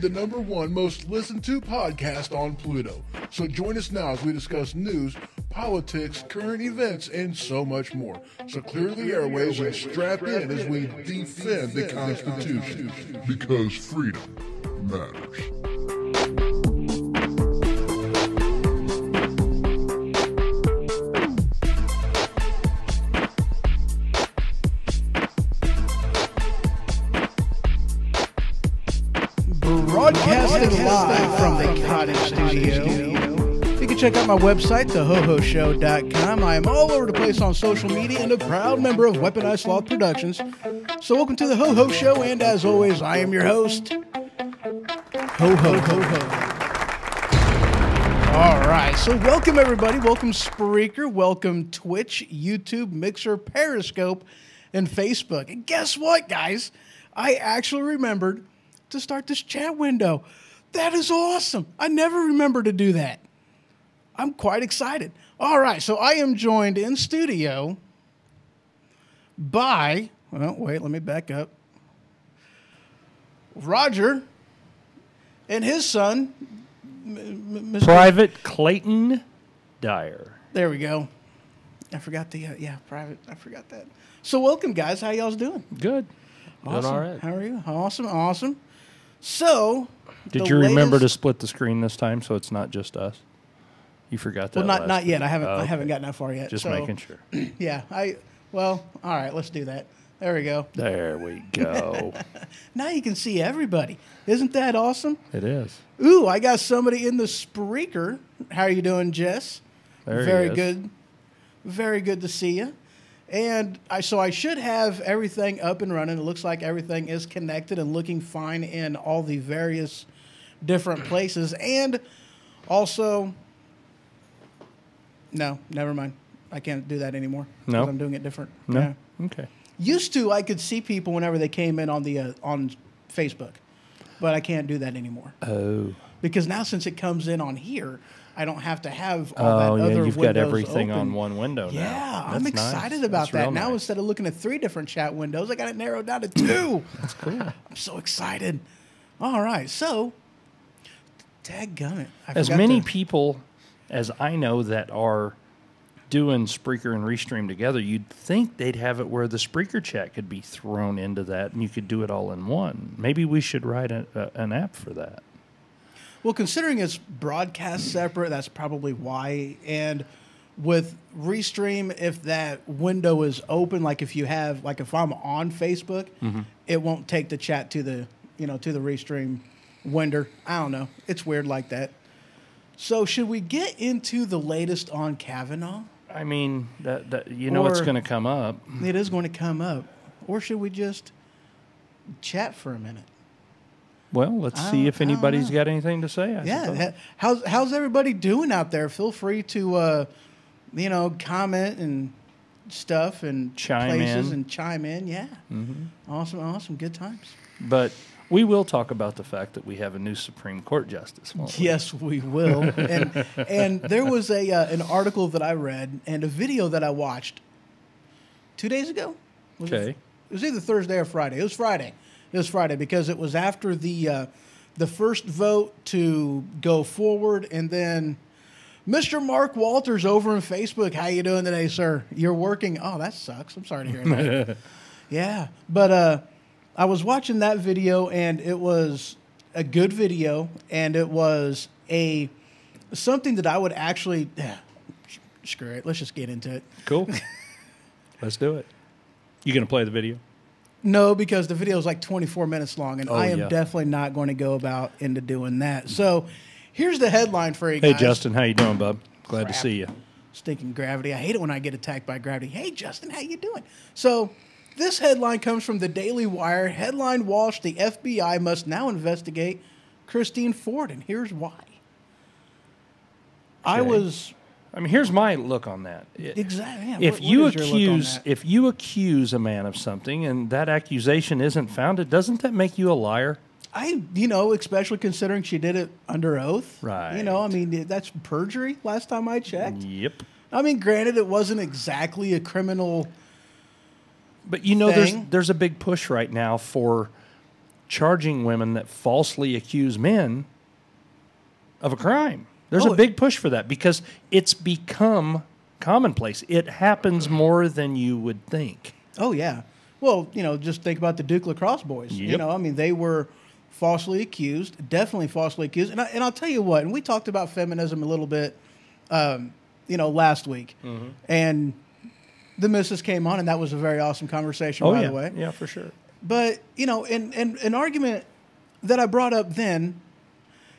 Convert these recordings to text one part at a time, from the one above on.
the #1 most listened to podcast on Pluto. So join us now as we discuss news, politics, current events, and so much more. So clear the airways and strap in as we defend the Constitution. Because freedom matters. Broadcasting live from the Cottage Studio. You can check out my website, thehohoshow.com. I am all over the place on social media and a proud member of Weaponized Sloth Productions. So welcome to the Ho Ho Show, and as always, I am your host, Ho Ho Ho Ho. All right, so welcome everybody. Welcome Spreaker, welcome Twitch, YouTube, Mixer, Periscope, and Facebook. And guess what, guys? I actually remembered to start this chat window. That is awesome. I never remember to do that. I'm quite excited. All right, so I am joined in studio by, well, wait, let me back up. Roger and his son, Mr. Private Clayton Dyer. There we go. I forgot the, private. I forgot that. So welcome, guys. How y'all's doing? Good. Awesome. Doing all right. How are you? Awesome, awesome. So, did you remember to split the screen this time so it's not just us? You forgot that. Well, not yet. I haven't gotten that far yet. Just making sure. Yeah. All right. Let's do that. There we go. There we go. Now you can see everybody. Isn't that awesome? It is. Ooh, I got somebody in the Spreaker. How are you doing, Jess? Very good. Very good to see you. And I should have everything up and running. It looks like everything is connected and looking fine in all the various different places. And also, no, never mind. I can't do that anymore. No, I'm doing it different. No, yeah. Okay. Used to, I could see people whenever they came in on the on Facebook, but I can't do that anymore. Oh. Because now since it comes in on here, I don't have to have all that other windows. Oh, you've got everything open. on one window now. Yeah, That's I'm excited nice. about That's that. real Now nice. instead of looking at 3 different chat windows, I got it narrowed down to 2. That's cool. I'm so excited. All right, so dadgummit. As many people as I know that are doing Spreaker and Restream together, you'd think they'd have it where the Spreaker chat could be thrown into that and you could do it all in one. Maybe we should write an app for that. Well, considering it's broadcast separate, that's probably why. And with Restream, if that window is open, like if you have, like if I'm on Facebook, it won't take the chat to the, to the Restream window. I don't know. It's weird like that. So should we get into the latest on Kavanaugh? I mean, it's going to come up. It is going to come up. Or should we just chat for a minute? Well, let's see if anybody's got anything to say. I suppose. How's everybody doing out there? Feel free to, comment and stuff and chime in. Yeah. Mm-hmm. Awesome. Good times. But we will talk about the fact that we have a new Supreme Court justice. Yes, we will. and there was an article that I read and a video that I watched 2 days ago. It was either Thursday or Friday. It was Friday. Because it was after the first vote to go forward, and then Mr. Mark Walters over on Facebook. How you doing today, sir? You're working. Oh, that sucks. I'm sorry to hear that. Yeah, but I was watching that video, and it was a good video, and it was something that I would actually screw it. Let's just get into it. Cool. Let's do it. You gonna play the video? No, because the video is like 24 minutes long, and I am definitely not going to go into doing that. So here's the headline for you guys. Hey, Justin. How you doing, bub? Glad to see you. Stinking gravity. I hate it when I get attacked by gravity. Hey, Justin, how you doing? So this headline comes from the Daily Wire. Headline Walsh, the FBI must now investigate Christine Ford, and here's why. Here's my look on that. Exactly. Yeah. If you accuse a man of something and that accusation isn't founded, doesn't that make you a liar? Especially considering she did it under oath. Right. That's perjury last time I checked. Yep. Granted, it wasn't exactly a criminal But there's a big push right now for charging women that falsely accuse men of a crime. There's a big push for that because it's become commonplace. It happens more than you would think. Oh, yeah. Well, just think about the Duke lacrosse boys. Yep. They were falsely accused, definitely falsely accused. And I'll tell you what, and we talked about feminism a little bit, last week. Mm-hmm. And the missus came on, and that was a very awesome conversation, by the way. Yeah, for sure. But, and an argument that I brought up then,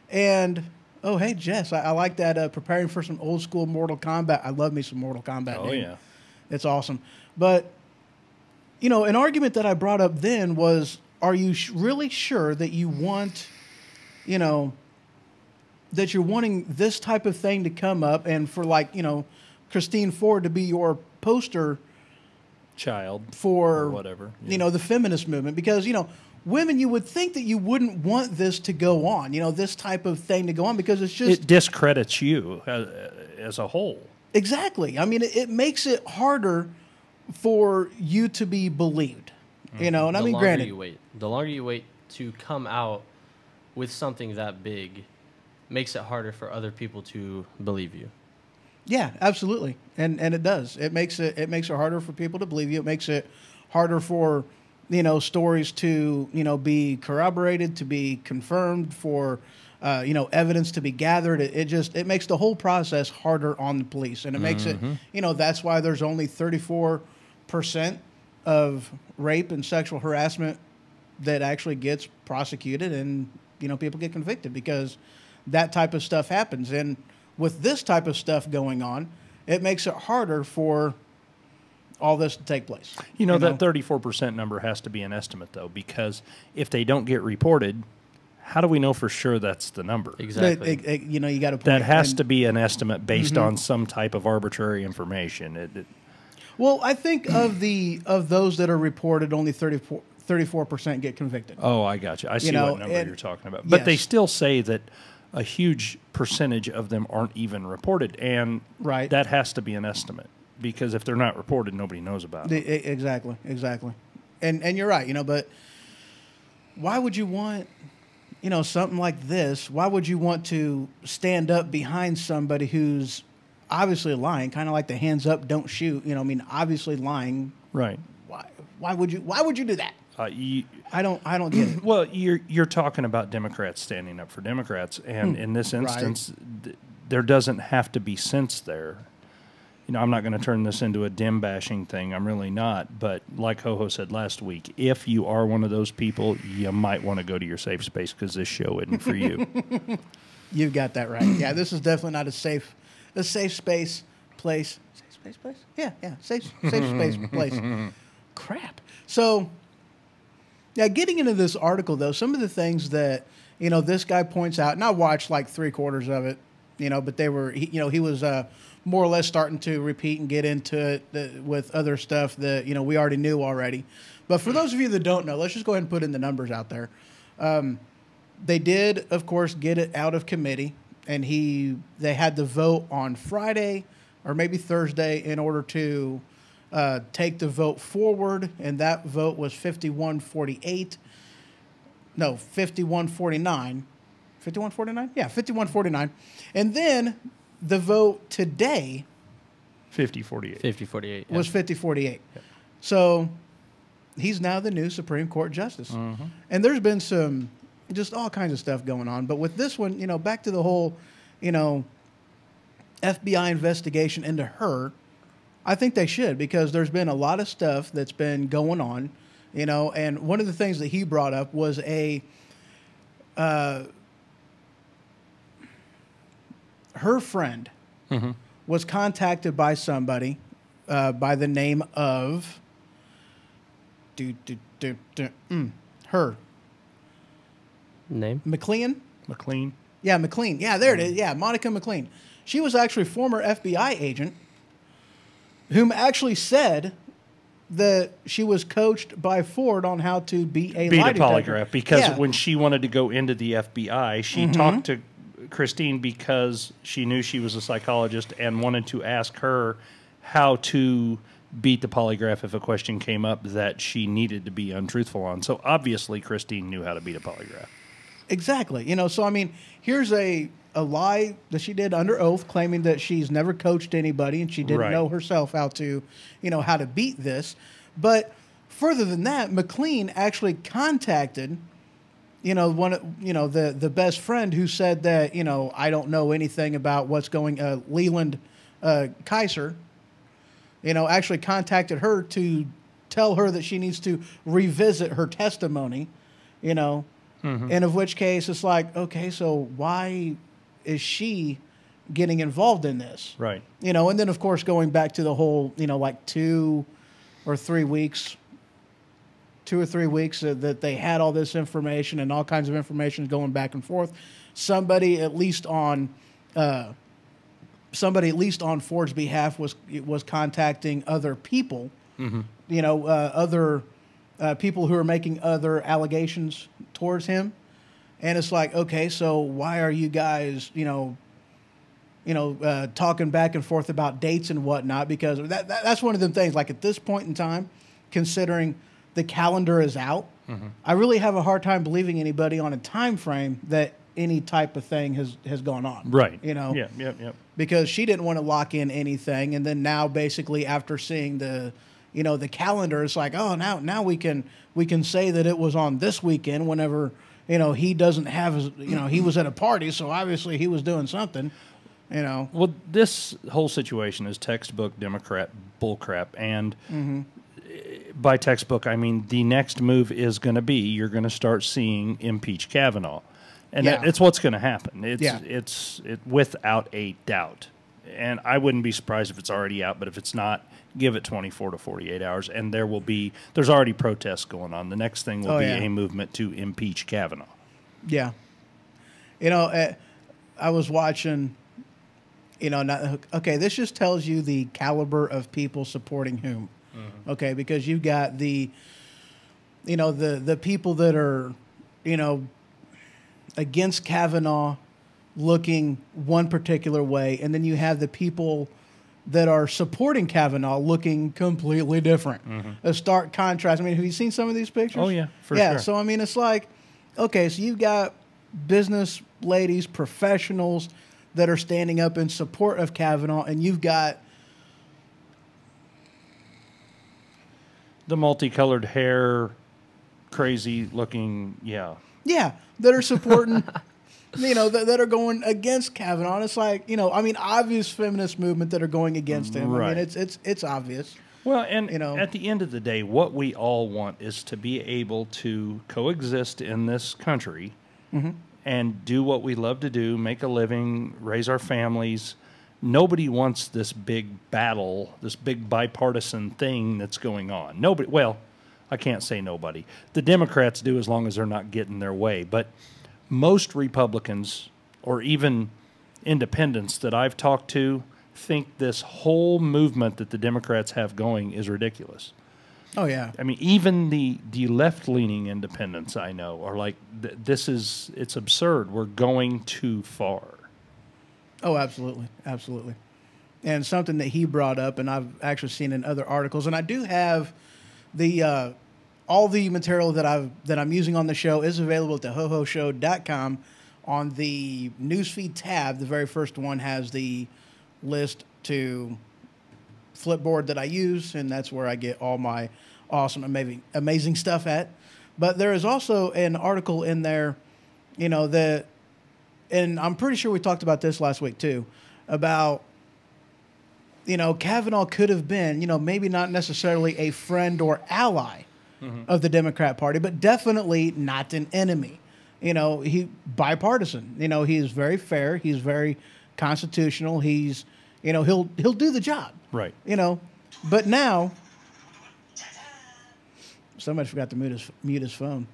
and, oh, hey, Jess, I like that preparing for some old school Mortal Kombat. I love me some Mortal Kombat. Oh, yeah. It's awesome. But, an argument that I brought up then was, are you really sure that you want, that you're wanting this type of thing to come up and for Christine Ford to be your poster child for or whatever, the feminist movement? Because, women, you would think that you wouldn't want this to go on, this type of thing to go on because it's just... It discredits you as a whole. Exactly. I mean, it makes it harder for you to be believed, and I mean, granted... The longer you wait to come out with something that big makes it harder for other people to believe you. Yeah, absolutely. And it does. It makes it harder for people to believe you. It makes it harder for, stories to, be corroborated, to be confirmed, for, evidence to be gathered. It makes the whole process harder on the police. And it makes it, that's why there's only 34% of rape and sexual harassment that actually gets prosecuted and, people get convicted because that type of stuff happens. And with this type of stuff going on, it makes it harder for all this to take place. That 34% number has to be an estimate, though, because if they don't get reported, how do we know for sure that's the number? Exactly. You got to. That has to be an estimate based on some type of arbitrary information. Well, I think of those that are reported, only 34% get convicted. Oh, I got you. I see what number you're talking about. But they still say that a huge percentage of them aren't even reported, and that has to be an estimate because if they're not reported, nobody knows about it. Exactly. And you're right, but why would you want, something like this? Why would you want to stand up behind somebody who's obviously lying, kind of like the hands up, don't shoot, obviously lying. Right. Why would you do that? I don't get it. Well, you're talking about Democrats standing up for Democrats, and in this instance, there doesn't have to be sense there. I'm not going to turn this into a Dem bashing thing. I'm really not. But like Ho-Ho said last week, if you are one of those people, you might want to go to your safe space because this show isn't for you. You've got that right. Yeah, this is definitely not a safe space place. Safe space place? Yeah, safe space place. Crap. So, yeah, getting into this article, though, some of the things that, this guy points out, and I watched like 3/4 of it, but they were, he was more or less starting to repeat and get into it with other stuff that, we already knew already. But for those of you that don't know, let's just go ahead and put in the numbers out there. They did, of course, get it out of committee, and they had the vote on Friday or maybe Thursday in order to take the vote forward, and that vote was 51-49. 51-49? Yeah, 51-49. And then the vote today 50-48. 50-48. Was 50-48. Yeah. So he's now the new Supreme Court Justice. Mm-hmm. And there's been some just all kinds of stuff going on. But with this one, back to the whole, FBI investigation into her, I think they should, because there's been a lot of stuff that's been going on, and one of the things that he brought up was her friend was contacted by somebody by the name of her name McLean. Yeah, McLean. Yeah, there it is. Yeah, Monica McLean. She was actually a former FBI agent whom actually said that she was coached by Ford on how to be a lie detector. Polygraph, because when she wanted to go into the FBI, she talked to Christine because she knew she was a psychologist and wanted to ask her how to beat the polygraph if a question came up that she needed to be untruthful on. So obviously Christine knew how to beat a polygraph. Exactly. So I mean, here's a lie that she did under oath, claiming that she's never coached anybody and she didn't know herself how to, how to beat this. But further than that, McLean actually contacted, the best friend who said that, I don't know anything about what's going, Leland Kaiser, actually contacted her to tell her that she needs to revisit her testimony, and of which case it's like, okay, so why is she getting involved in this? Right. And then, of course, going back to the whole, like 2 or 3 weeks that they had all this information and all kinds of information going back and forth. Somebody at least on Ford's behalf was contacting other people, other people who are making other allegations towards him. And it's like, okay, so why are you guys, talking back and forth about dates and whatnot? Because that's one of them things. Like at this point in time, considering the calendar is out, I really have a hard time believing anybody on a time frame that any type of thing has gone on. Right. Yeah. Because she didn't want to lock in anything, and then now basically after seeing the calendar, it's like, oh, now we can say that it was on this weekend whenever. He doesn't have his, he was at a party, so obviously he was doing something, Well, this whole situation is textbook Democrat bullcrap. And by textbook, I mean the next move is going to be you're going to start seeing impeach Kavanaugh. And it's what's going to happen. It's without a doubt. And I wouldn't be surprised if it's already out, but if it's not, give it 24 to 48 hours, and there's already protests going on. The next thing will be a movement to impeach Kavanaugh. Yeah. I was watching, this just tells you the caliber of people supporting whom. Okay, because you've got the people that are, against Kavanaugh looking one particular way, and then you have the people that are supporting Kavanaugh looking completely different. A stark contrast. I mean, have you seen some of these pictures? Oh, yeah, for sure. So, I mean, it's like, okay, so you've got business ladies, professionals that are standing up in support of Kavanaugh, and you've got the multicolored hair, crazy looking, Yeah, that are supporting... that are going against Kavanaugh. And it's like, obvious feminist movement that are going against him. Right. I mean, it's obvious. Well, and at the end of the day, what we all want is to be able to coexist in this country and do what we love to do, make a living, raise our families. Nobody wants this big battle, this big bipartisan thing that's going on. Nobody. Well, I can't say nobody. The Democrats do as long as they're not getting their way. But most Republicans or even independents that I've talked to think this whole movement that the Democrats have going is ridiculous. Oh, yeah. I mean, even the left-leaning independents I know are like, it's absurd. We're going too far. Oh, absolutely. Absolutely. And something that he brought up, and I've actually seen in other articles, and I do have the... all the material that I'm using on the show is available at thehohoshow.com. On the newsfeed tab, the very first one has the list to Flipboard that I use, and that's where I get all my awesome, amazing stuff at. But there is also an article in there, that, and I'm pretty sure we talked about this last week too, about, Kavanaugh could have been, maybe not necessarily a friend or ally of the Democrat Party, but definitely not an enemy. He bipartisan. He is very fair. He's very constitutional. He's, he'll do the job. Right. But now somebody forgot to mute his phone.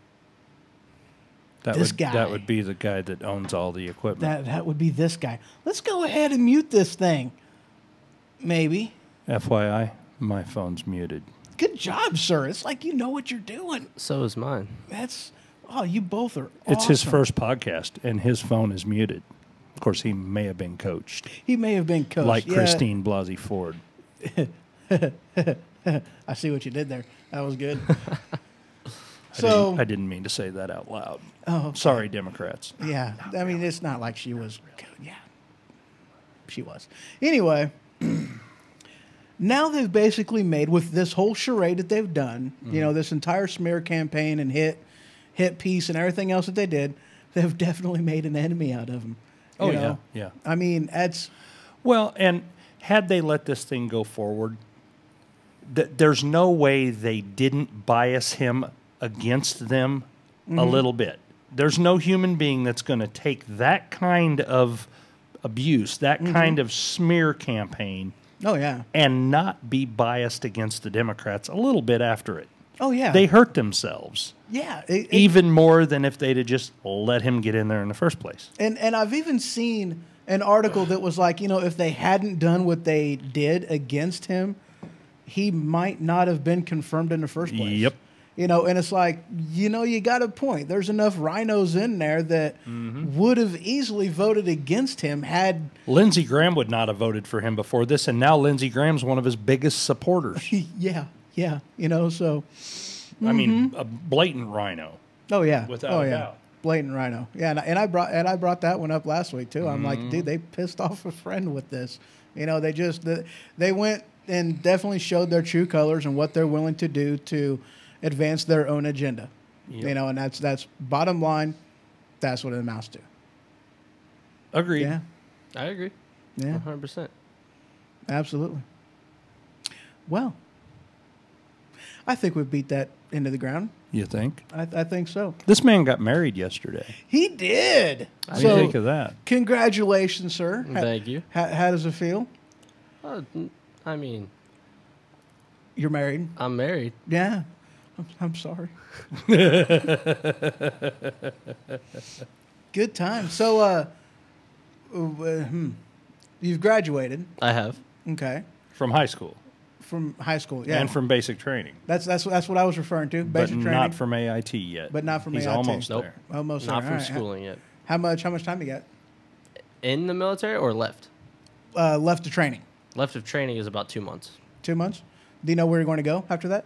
This guy. That would be the guy that owns all the equipment. That would be this guy. Let's go ahead and mute this thing. Maybe. FYI, my phone's muted. Good job, sir. It's like you know what you're doing. So is mine. You both are awesome. It's his first podcast, and his phone is muted. Of course, he may have been coached. He may have been coached. Like Christine Blasey Ford. I see what you did there. That was good. I didn't mean to say that out loud. Oh, okay. Sorry, Democrats. Yeah, I mean, it's not like she was. Yeah, she was. Anyway, now they've basically made, with this whole charade that they've done, this entire smear campaign and hit piece and everything else that they did, they've definitely made an enemy out of him. Oh, yeah, yeah. I mean, that's... Well, and had they let this thing go forward, there's no way they didn't bias him against them a little bit. There's no human being that's going to take that kind of abuse, that kind of smear campaign, and not be biased against the Democrats a little bit after it. Oh, yeah. They hurt themselves. Yeah. Even more than if they'd have just let him get in there in the first place. And I've even seen an article that was like, if they hadn't done what they did against him, he might not have been confirmed in the first place. Yep. And it's like, you got a point. There's enough rhinos in there that would have easily voted against him had... Lindsey Graham would not have voted for him before this, and now Lindsey Graham's one of his biggest supporters. Yeah, so... I mean, a blatant rhino. Oh, yeah. Without a doubt. Blatant rhino. Yeah, and I brought that one up last week, too. I'm like, dude, they pissed off a friend with this. They went and definitely showed their true colors and what they're willing to do to advance their own agenda. Yep. And that's bottom line. That's what it amounts to. Agreed. Yeah. I agree. Yeah. 100%. Absolutely. Well, I think we beat that into the ground. You think? I think so. This man got married yesterday. He did. What do you think of that? Congratulations, sir. Thank you. How does it feel? I mean... You're married? I'm married. Yeah. I'm sorry. Good time. So, you've graduated. I have. Okay. From high school. From high school, yeah. And from basic training. That's what I was referring to. Basic but training. not from AIT yet. But not from He's AIT. almost Nope. there. Almost Not there. from schooling yet. How much time you got? In the military or left? Left to training. Left of training is about 2 months. 2 months? Do you know where you're going to go after that?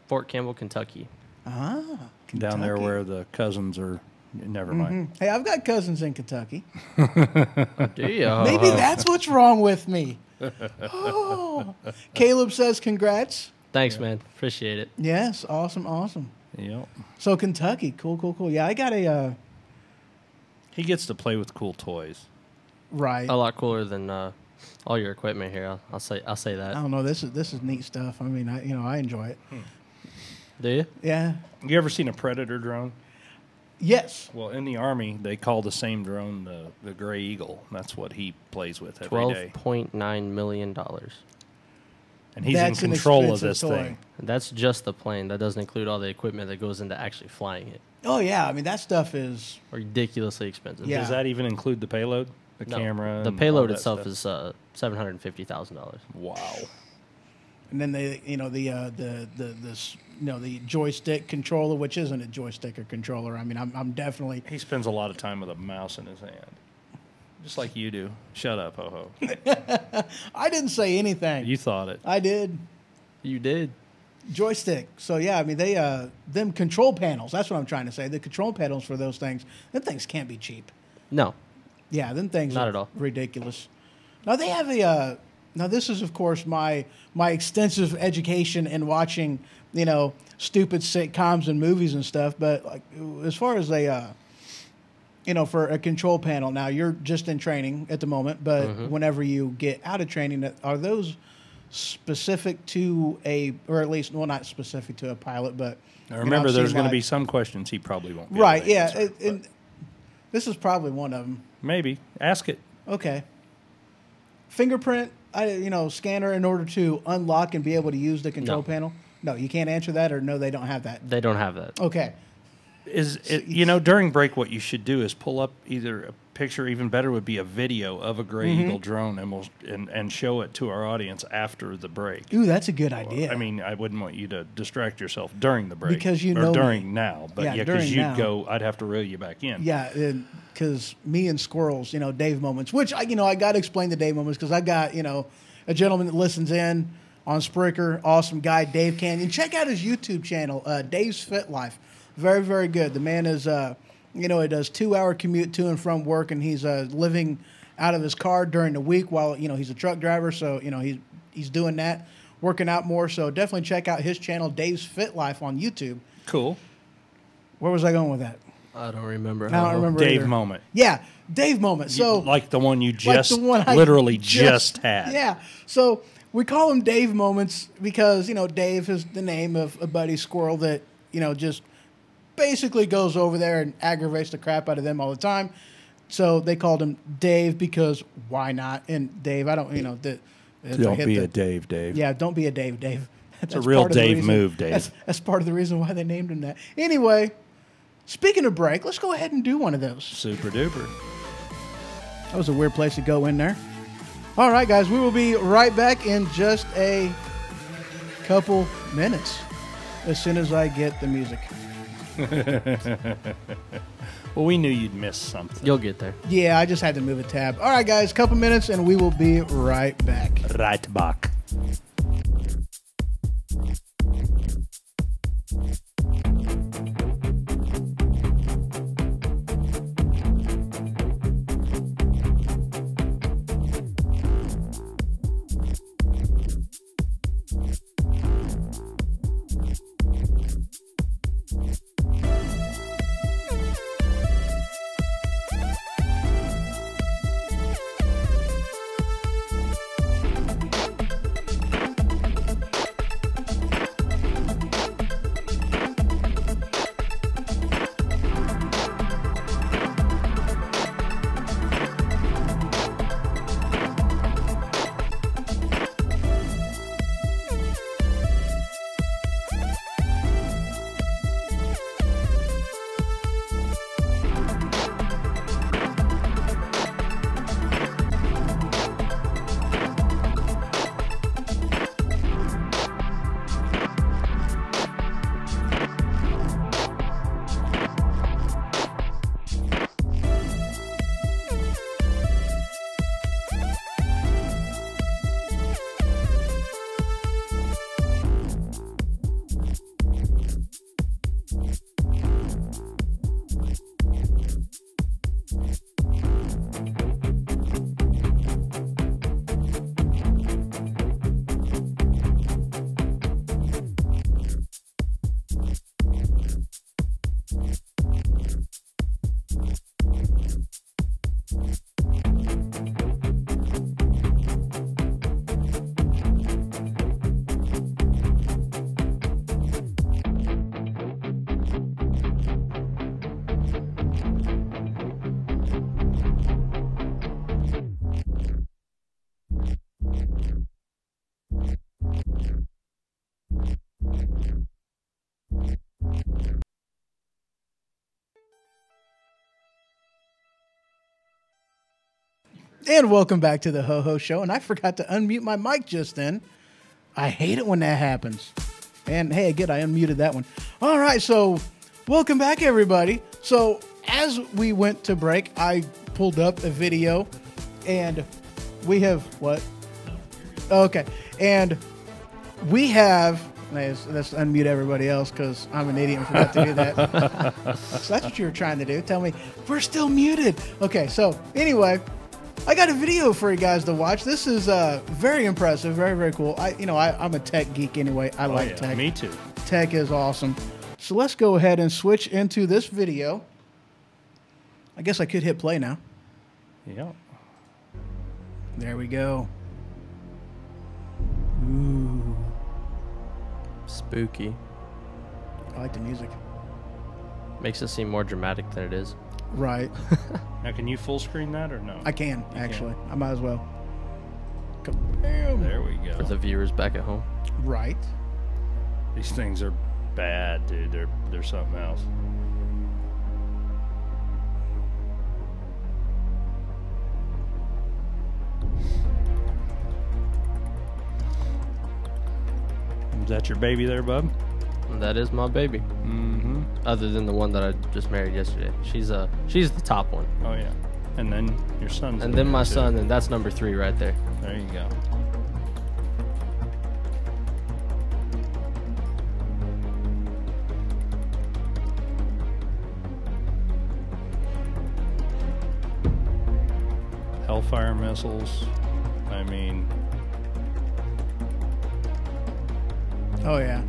Fort Campbell, Kentucky. Ah, Kentucky. Down there where the cousins are. Never mind. Hey, I've got cousins in Kentucky. Do you? Maybe that's what's wrong with me. Oh. Caleb says congrats. Thanks, man. Appreciate it. Yes, awesome. Yep. So Kentucky, cool. Yeah, I got a... He gets to play with cool toys. Right. A lot cooler than all your equipment here. I'll say that. I don't know. This is neat stuff. I mean, I enjoy it. Do you? Yeah. You ever seen a Predator drone? Yes. Well, in the Army, they call the same drone the Gray Eagle. That's what he plays with every day. $12.9 million. And he's in control of this thing. That's just the plane. That doesn't include all the equipment that goes into actually flying it. Oh, yeah. I mean, that stuff is... ridiculously expensive. Yeah. Does that even include the payload? The No. camera? The and payload all that itself stuff? is $750,000. Wow. And then the joystick controller, which isn't a joystick or controller. I mean, I'm definitely... He spends a lot of time with a mouse in his hand. Just like you do. Shut up, ho-ho. I didn't say anything. You thought it. I did. You did. Joystick. So, yeah, I mean, them control panels, that's what I'm trying to say. The control panels for those things, them things can't be cheap. No. Yeah, them things Not are at all. ridiculous. Now, they have now, this is, of course, my extensive education in watching, stupid sitcoms and movies and stuff. But like, as far as for a control panel, now you're just in training at the moment. But whenever you get out of training, are those specific to or at least, well, not specific to a pilot, but Now, remember, there's going to be some questions he probably won't be right? able to Yeah, answer, and this is probably one of them. maybe. Ask it. Okay. Fingerprint, scanner in order to unlock and be able to use the control No. panel? No, you can't answer that, or no, they don't have that. They don't have that. Okay. During break, what you should do is pull up either a picture, even better would be a video of a Gray Eagle drone, and show it to our audience after the break. Ooh, that's a good idea. I mean, I wouldn't want you to distract yourself during the break. Because or me. during now. But Yeah, yeah, during because you'd now. go, I'd have to reel you back in. Yeah, because me and squirrels, Dave moments, which I got to explain the Dave moments because I got, a gentleman that listens in on Spreaker. Awesome guy, Dave Canyon. Check out his YouTube channel, Dave's Fit Life. Very, very good. The man is, he does 2-hour commute to and from work, and he's living out of his car during the week while, he's a truck driver. So, he's doing that, working out more. So definitely check out his channel, Dave's Fit Life on YouTube. Cool. Where was I going with that? I don't remember. I don't remember Dave either. moment. Yeah, Dave moment. So like the one you like just the one I literally just had. Yeah. So we call him Dave moments because, Dave is the name of a buddy squirrel that, just basically goes over there and aggravates the crap out of them all the time. So they called him Dave because why not? And Dave, I don't, Don't be a Dave. Yeah, don't be a Dave. It's a real Dave move, Dave. That's part of the reason why they named him that. Anyway, speaking of break, let's go ahead and do one of those. Super duper. That was a weird place to go in there. All right, guys, we will be right back in just a couple minutes as soon as I get the music. Well, we knew you'd miss something. You'll get there. Yeah, I just had to move a tab. All right, guys, couple minutes, and we will be right back. Right back. And welcome back to the Ho Ho Show. And I forgot to unmute my mic just then. I hate it when that happens. And hey, again, I unmuted that one. All right, so welcome back, everybody. So as we went to break, I pulled up a video, and we have what? Okay, and we have. Let's unmute everybody else because I'm an idiot and forgot to do that. So that's what you were trying to do. Tell me we're still muted. Okay, so anyway. I got a video for you guys to watch. This is very impressive, very, very cool. I'm a tech geek anyway. I like tech. Me too. Tech is awesome. So let's go ahead and switch into this video. I guess I could hit play now. Yeah. There we go. Ooh. Spooky. I like the music. Makes it seem more dramatic than it is. Right. Now, can you full screen that or no? I can, actually. I might as well. Bam. There we go. For the viewers back at home. Right. These things are bad, dude. They're something else. Is that your baby there, bub? That is my baby. Mm-hmm. Other than the one that I just married yesterday. She's the top one. Oh, yeah. And then your son's And then my son, and that's number 3 right there. There you go. Hellfire missiles. I mean, Oh yeah,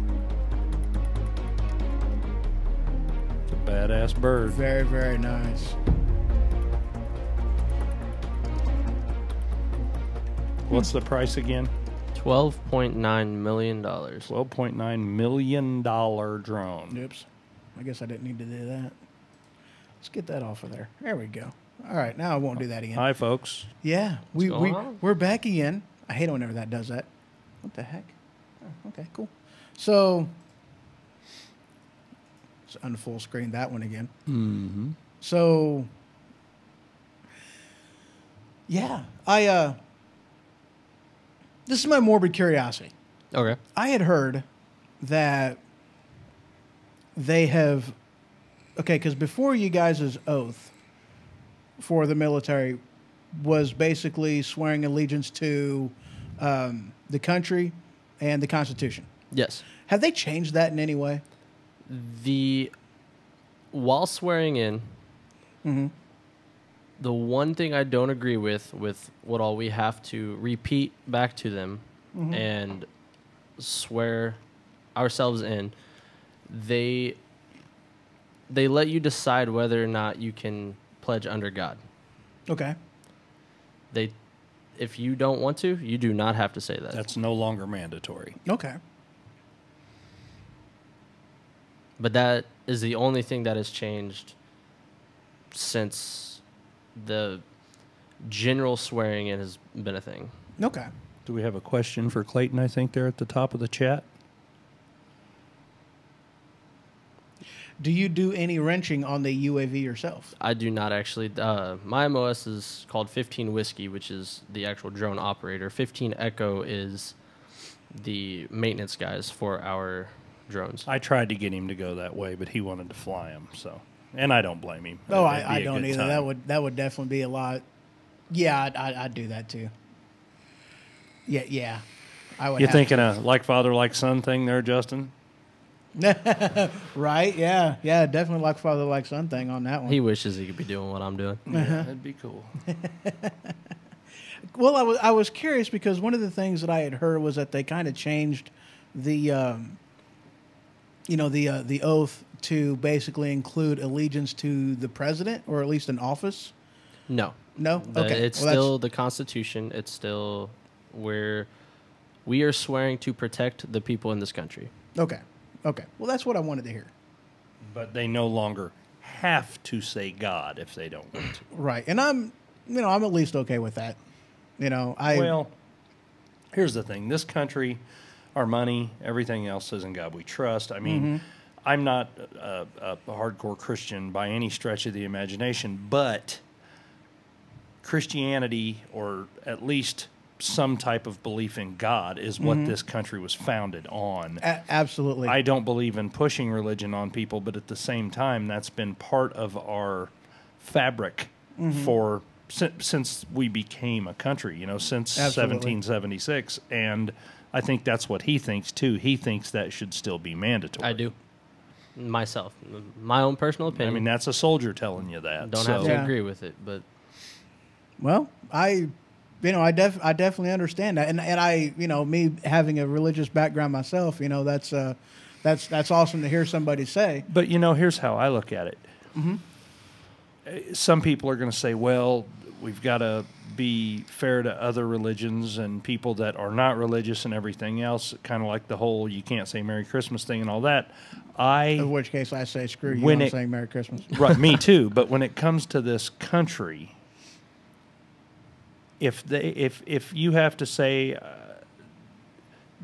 it's a badass bird. very very nice. What's the price again? $12.9 million. $12.9 million drone. Oops, I guess I didn't need to do that. Let's get that off of there. There we go. All right, now I won't do that again. Hi, folks. Yeah, going on? we're back again. I hate it whenever that does that. What the heck? Oh, okay, cool. So, let's unfull screen that one again. Mm-hmm. So, yeah, this is my morbid curiosity. Okay. I had heard that they have, okay, because before you guys' oath for the military was basically swearing allegiance to the country and the Constitution. Yes. Have they changed that in any way? While swearing in, the one thing I don't agree with what all we have to repeat back to them and swear ourselves in, they let you decide whether or not you can pledge under God. Okay. If you don't want to, you do not have to say that. That's no longer mandatory. Okay. But that is the only thing that has changed since the general swearing in has been a thing. Okay. Do we have a question for Clayton, I think, there at the top of the chat? Do you do any wrenching on the UAV yourself? I do not actually. My MOS is called 15 Whiskey, which is the actual drone operator. 15 Echo is the maintenance guys for our drones. I tried to get him to go that way, but he wanted to fly them. So, and I don't blame him. Oh, It'd be I a don't good either. time. That would definitely be a lot. Yeah, I'd do that too. Yeah. I would. You have thinking to. a like father, like son thing there, Justin? Right? Yeah. Definitely like father, like son thing on that one. He wishes he could be doing what I'm doing. Yeah, that'd be cool. Well, I was curious because one of the things that I had heard was that they kind of changed the the oath to basically include allegiance to the president, or at least an office. No. Okay. It's still the Constitution. It's still where we are swearing to protect the people in this country. Okay. Well, that's what I wanted to hear. But they no longer have to say God if they don't want to. Right. And I'm at least okay with that. Well, here's the thing. This country, our money, everything else is in God we trust. I mean, I'm not a hardcore Christian by any stretch of the imagination, but Christianity, or at least some type of belief in God, is what this country was founded on. Absolutely. I don't believe in pushing religion on people, but at the same time, that's been part of our fabric for since we became a country, since Absolutely. 1776. And I think that's what he thinks, too. He thinks that should still be mandatory. I do. Myself. My own personal opinion. I mean, that's a soldier telling you that. Don't so. have to Yeah. agree with it, but Well, I definitely understand that, and I, me having a religious background myself, that's awesome to hear somebody say. But, here's how I look at it. Some people are going to say, well, we've got to be fair to other religions and people that are not religious and everything else, kind of like the whole you can't say Merry Christmas thing and all that. In which case I say, screw you, I'm saying Merry Christmas. Right, me too. But when it comes to this country, if you have to say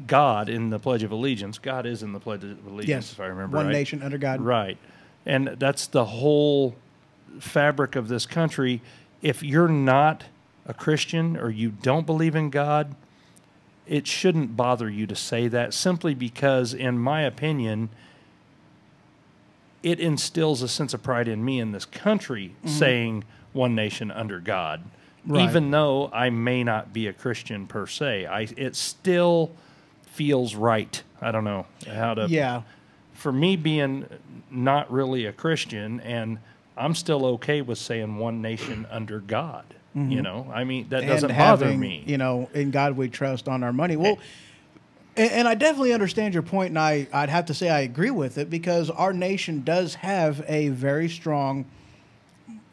God in the Pledge of Allegiance, God is in the Pledge of Allegiance, Yes, if I remember one right. nation under God. Right. And that's the whole fabric of this country. If you're not a Christian or you don't believe in God, it shouldn't bother you to say that, simply because, in my opinion, it instills a sense of pride in me in this country saying one nation under God. Right. Even though I may not be a Christian per se, it still feels right. I don't know how to... Yeah. For me being not really a Christian, and I'm still okay with saying one nation under God. You know, I mean, that And doesn't bother having, me. You know, in God we trust on our money. Well, and I definitely understand your point, and I'd have to say I agree with it, because our nation does have a very strong,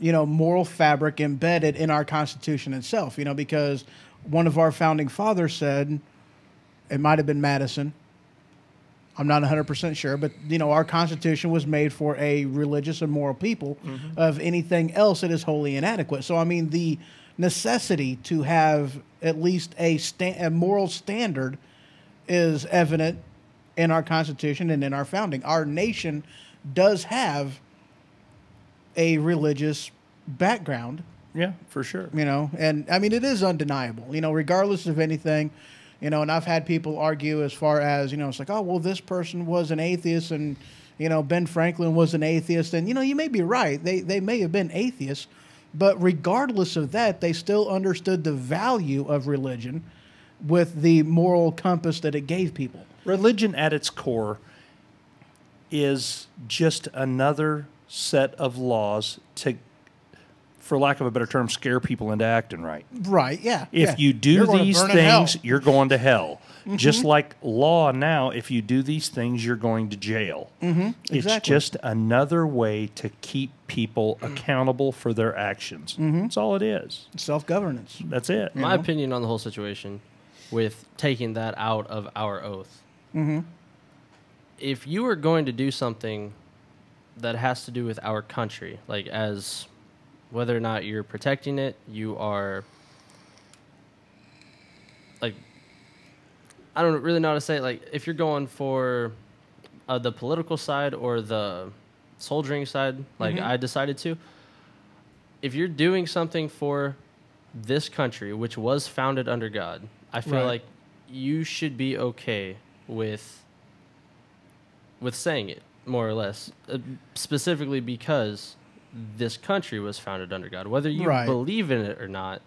you know, moral fabric embedded in our Constitution itself, you know, because one of our founding fathers said, it might have been Madison, I'm not 100% sure, but, you know, our Constitution was made for a religious and moral people. Of anything else, it is wholly inadequate. So, I mean, the necessity to have at least a moral standard is evident in our Constitution and in our founding. Our nation does have a religious background, Yeah, for sure. you know, and I mean, it is undeniable, you know, regardless of anything, you know, and I've had people argue as far as, you know, it's like, oh, well, this person was an atheist and, you know, Ben Franklin was an atheist. And, you know, you may be right. They may have been atheists, but regardless of that, they still understood the value of religion with the moral compass that it gave people. Religion at its core is just another set of laws to, for lack of a better term, scare people into acting right. Right, yeah. If you do You're gonna these burn in hell. things, you're going to hell. Just like law now, if you do these things, you're going to jail. It's exactly. just another way to keep people accountable for their actions. That's all it is. Self-governance. That's it. My opinion on the whole situation with taking that out of our oath. If you are going to do something that has to do with our country, like as whether or not you're protecting it, you are like, I don't really know how to say it. Like, if you're going for the political side or the soldiering side, like I decided to, if you're doing something for this country, which was founded under God, I feel Right. like you should be okay with saying it, more or less, specifically because this country was founded under God. Whether you Right. believe in it or not,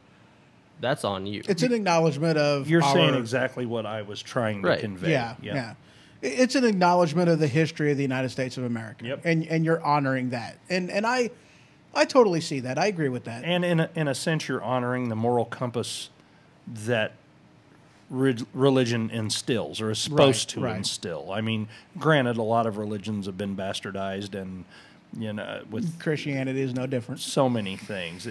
that's on you. It's an acknowledgement of You're our, saying exactly what I was trying to Right. convey. Yeah. It's an acknowledgement of the history of the United States of America. Yep. And you're honoring that. And I totally see that. I agree with that. And in a sense, you're honoring the moral compass that religion instills, or is supposed to right. instill. I mean, granted, a lot of religions have been bastardized, and you know, with Christianity is no different. so many things,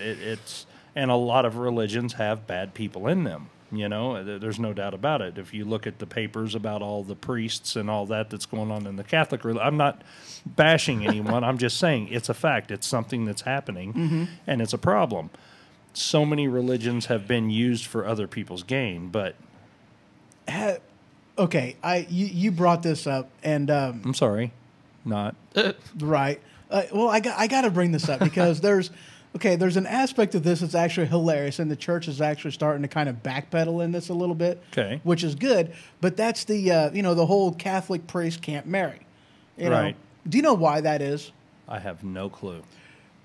and a lot of religions have bad people in them. You know, there's no doubt about it. If you look at the papers about all the priests and all that's going on in the Catholic religion, I'm not bashing anyone. I'm just saying it's a fact. It's something that's happening, and it's a problem. So many religions have been used for other people's gain, but Okay, you brought this up, and I'm sorry, not. right. Well, I got to bring this up because there's an aspect of this that's actually hilarious, and the church is actually starting to kind of backpedal in this a little bit, Okay. which is good. But that's the the whole Catholic priest can't marry. You know? Right. Do you know why that is? I have no clue.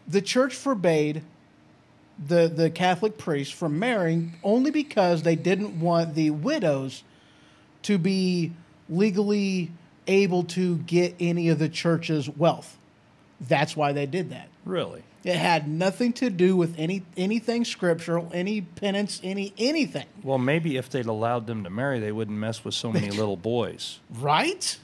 The church forbade the Catholic priests from marrying only because they didn't want the widows to be legally able to get any of the church's wealth. That's why they did that. Really? It had nothing to do with anything scriptural, any penance, anything. Well, maybe if they'd allowed them to marry, they wouldn't mess with so many little boys. Right?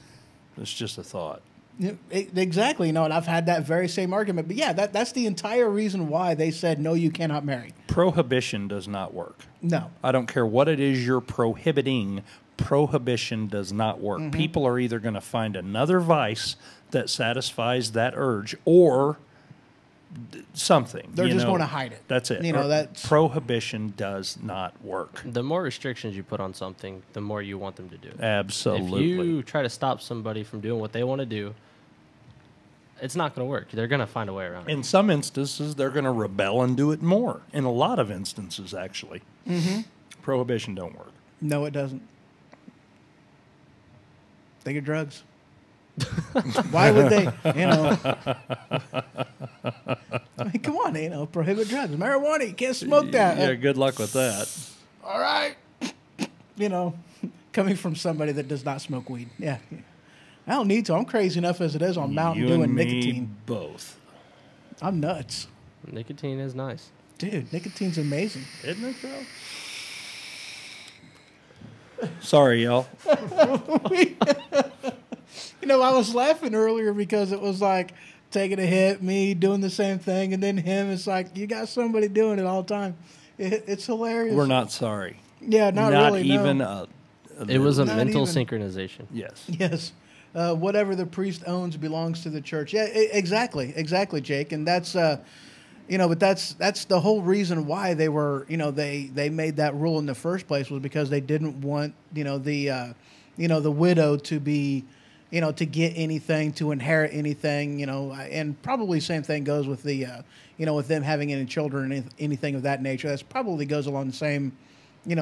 It's just a thought. Yeah, exactly. And I've had that very same argument. But yeah, that's the entire reason why they said, no, you cannot marry. Prohibition does not work. No. I don't care what it is you're prohibiting. Prohibition does not work. People are either going to find another vice that satisfies that urge, or something. They're just going to hide it. That's it. That's Prohibition does not work. The more restrictions you put on something, the more you want them to do it. Absolutely. If you try to stop somebody from doing what they want to do, it's not going to work. They're going to find a way around it. In some instances, they're going to rebel and do it more. In a lot of instances, actually. Prohibition don't work. No, it doesn't. They get drugs. Why would they, I mean, come on, prohibit drugs. Marijuana, you can't smoke that. Yeah, good luck with that. All right. Coming from somebody that does not smoke weed. Yeah. I don't need to. I'm crazy enough as it is on Mountain You Dew and and me nicotine. both. I'm nuts. Nicotine is nice. Dude, nicotine's amazing. Isn't it, though? Sorry, y'all. You know, I was laughing earlier because it was like taking a hit, me doing the same thing, and then him. It's like you got somebody doing it all the time. It's hilarious. We're not sorry. Yeah, not really. Even No. It was a Not mental even. synchronization. Yes. Yes. Whatever the priest owns belongs to the church. Yeah, exactly, Jake. And that's, but that's the whole reason why they were, they made that rule in the first place was because they didn't want, the widow to be, to get anything, to inherit anything, and probably same thing goes with the, with them having any children or anything of that nature. That's probably goes along the same,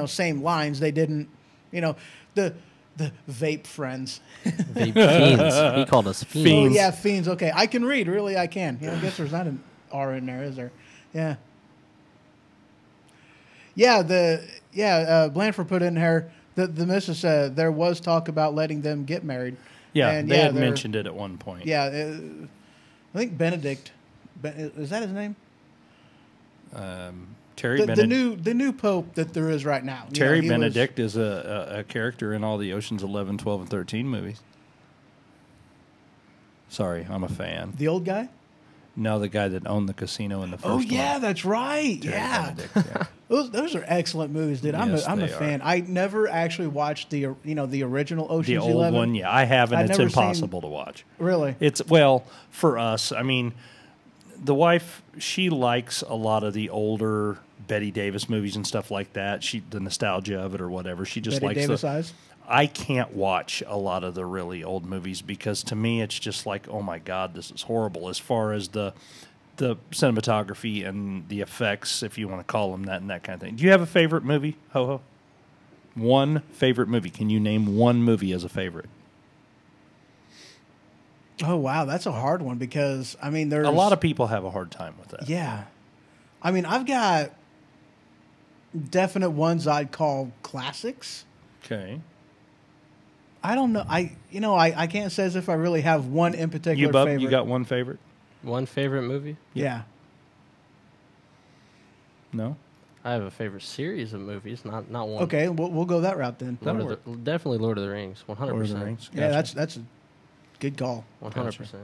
same lines. They didn't, the vape friends. Vape fiends. He called us fiends. Oh, yeah, fiends. Okay, I can read. Really, I can. I guess there's not an R in there, is there? Yeah. Yeah, Blanford put in here, the missus said there was talk about letting them get married. Yeah, And, they had mentioned it at one point. Yeah, I think Benedict, is that his name? Terry the new pope that there is right now. Terry Benedict is a character in all the Ocean's 11, 12, and 13 movies. Sorry, I'm a fan. The old guy? No, the guy that owned the casino in the first one. Oh, yeah, that's right. Terry Yeah. Benedict, yeah. Those are excellent movies, dude. Yes, I'm a they fan. I never actually watched the original Ocean's The old 11. one, yeah. I haven't. I've It's never impossible to watch. Really? Well, for us, I mean, the wife, she likes a lot of the older Betty Davis movies and stuff like that. The nostalgia of it or whatever. She just Betty likes Davis eyes? I can't watch a lot of the really old movies because to me it's just like, oh my God, this is horrible as far as the cinematography and the effects, if you want to call them that and that kind of thing. Do you have a favorite movie, Ho-Ho? One favorite movie. Can you name one movie as a favorite? Oh, wow. That's a hard one because, I mean, there's... A lot of people have a hard time with that. Yeah. I mean, I've got definite ones I'd call classics. Okay. I don't know. I can't say as if I really have one in particular favorite. You got one favorite? One favorite movie? Yeah. No? I have a favorite series of movies, not one. Okay, we'll go that route then. Definitely Lord of the Rings, 100%. Lord of the Rings. Yeah, Gotcha. that's a good call. 100%.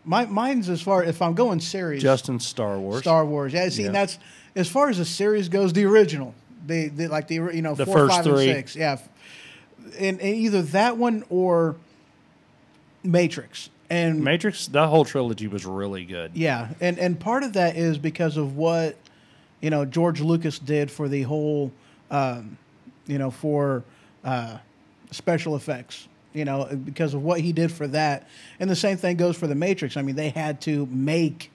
Mine's as far if I'm going series. Justin's Star Wars. Star Wars. Yeah, see, Yeah. that's as far as the series goes. The original, the 4, first 5, three. and 6. Yeah, and either that one or Matrix. And Matrix, that whole trilogy was really good. yeah, and part of that is because of what George Lucas did for the whole, for special effects. Because of what he did for that, and the same thing goes for the Matrix. I mean, they had to make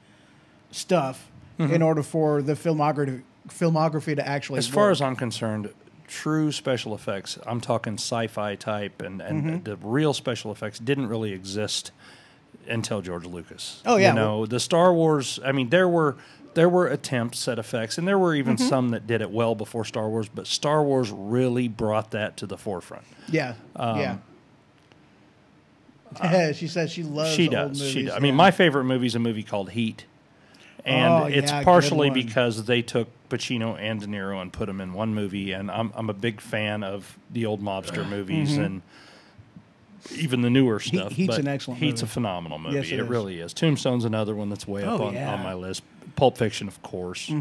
stuff in order for the filmography to actually. As far work. as I'm concerned, true special effects, I'm talking sci-fi type, and the real special effects didn't really exist until George Lucas. Oh, yeah. The Star Wars. I mean, there were attempts at effects, and there were even some that did it well before Star Wars. But Star Wars really brought that to the forefront. Yeah, yeah. She says she loves. She old does. movies. She does. I mean, my favorite movie is a movie called Heat, and Oh, it's yeah, partially good one. because they took Pacino and De Niro and put them in one movie. And I'm a big fan of the old mobster movies and even the newer stuff. Heat's but an excellent Heat's movie. a phenomenal movie. Yes, it is. really is. Tombstone's another one that's way up Oh, on yeah. my list. Pulp Fiction, of course.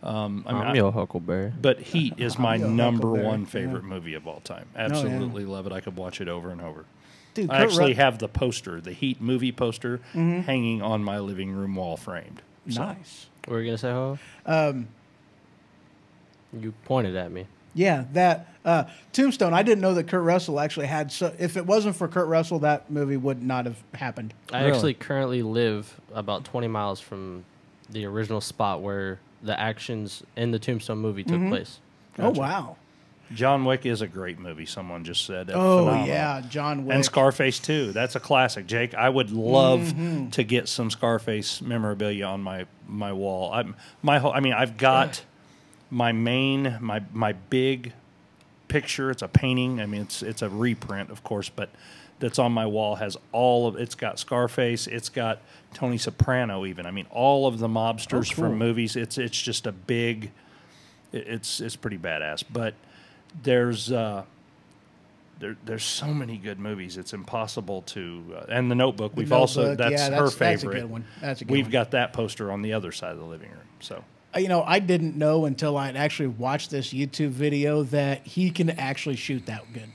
I'm your Huckleberry. But Heat is my your number Huckleberry, one favorite movie of all time. yeah. Absolutely love it. I could watch it over and over. Dude, I actually have the poster, the Heat movie poster, hanging on my living room wall framed. So, nice. What were you going to say, Ho? You pointed at me. Yeah, that Tombstone. I didn't know that Kurt Russell actually had. So if it wasn't for Kurt Russell, that movie would not have happened. I Really? actually currently live about 20 miles from the original spot where the actions in the Tombstone movie took place. Oh wow. John Wick is a great movie, someone just said. Oh Phenomenal. yeah, John Wick. And Scarface, too. That's a classic, Jake. I would love to get some Scarface memorabilia on my wall. I've got my big picture. It's a painting. I mean, it's a reprint, of course, but that's on my wall has all of. It's got Scarface. It's got Tony Soprano. Even I mean, all of the mobsters from movies. It's just a big. It's pretty badass. But there's so many good movies. It's impossible to. And The Notebook. We've also that's her favorite. That's a good one. That's a good We've one. got that poster on the other side of the living room. So. I didn't know until I actually watched this YouTube video that he can actually shoot that good.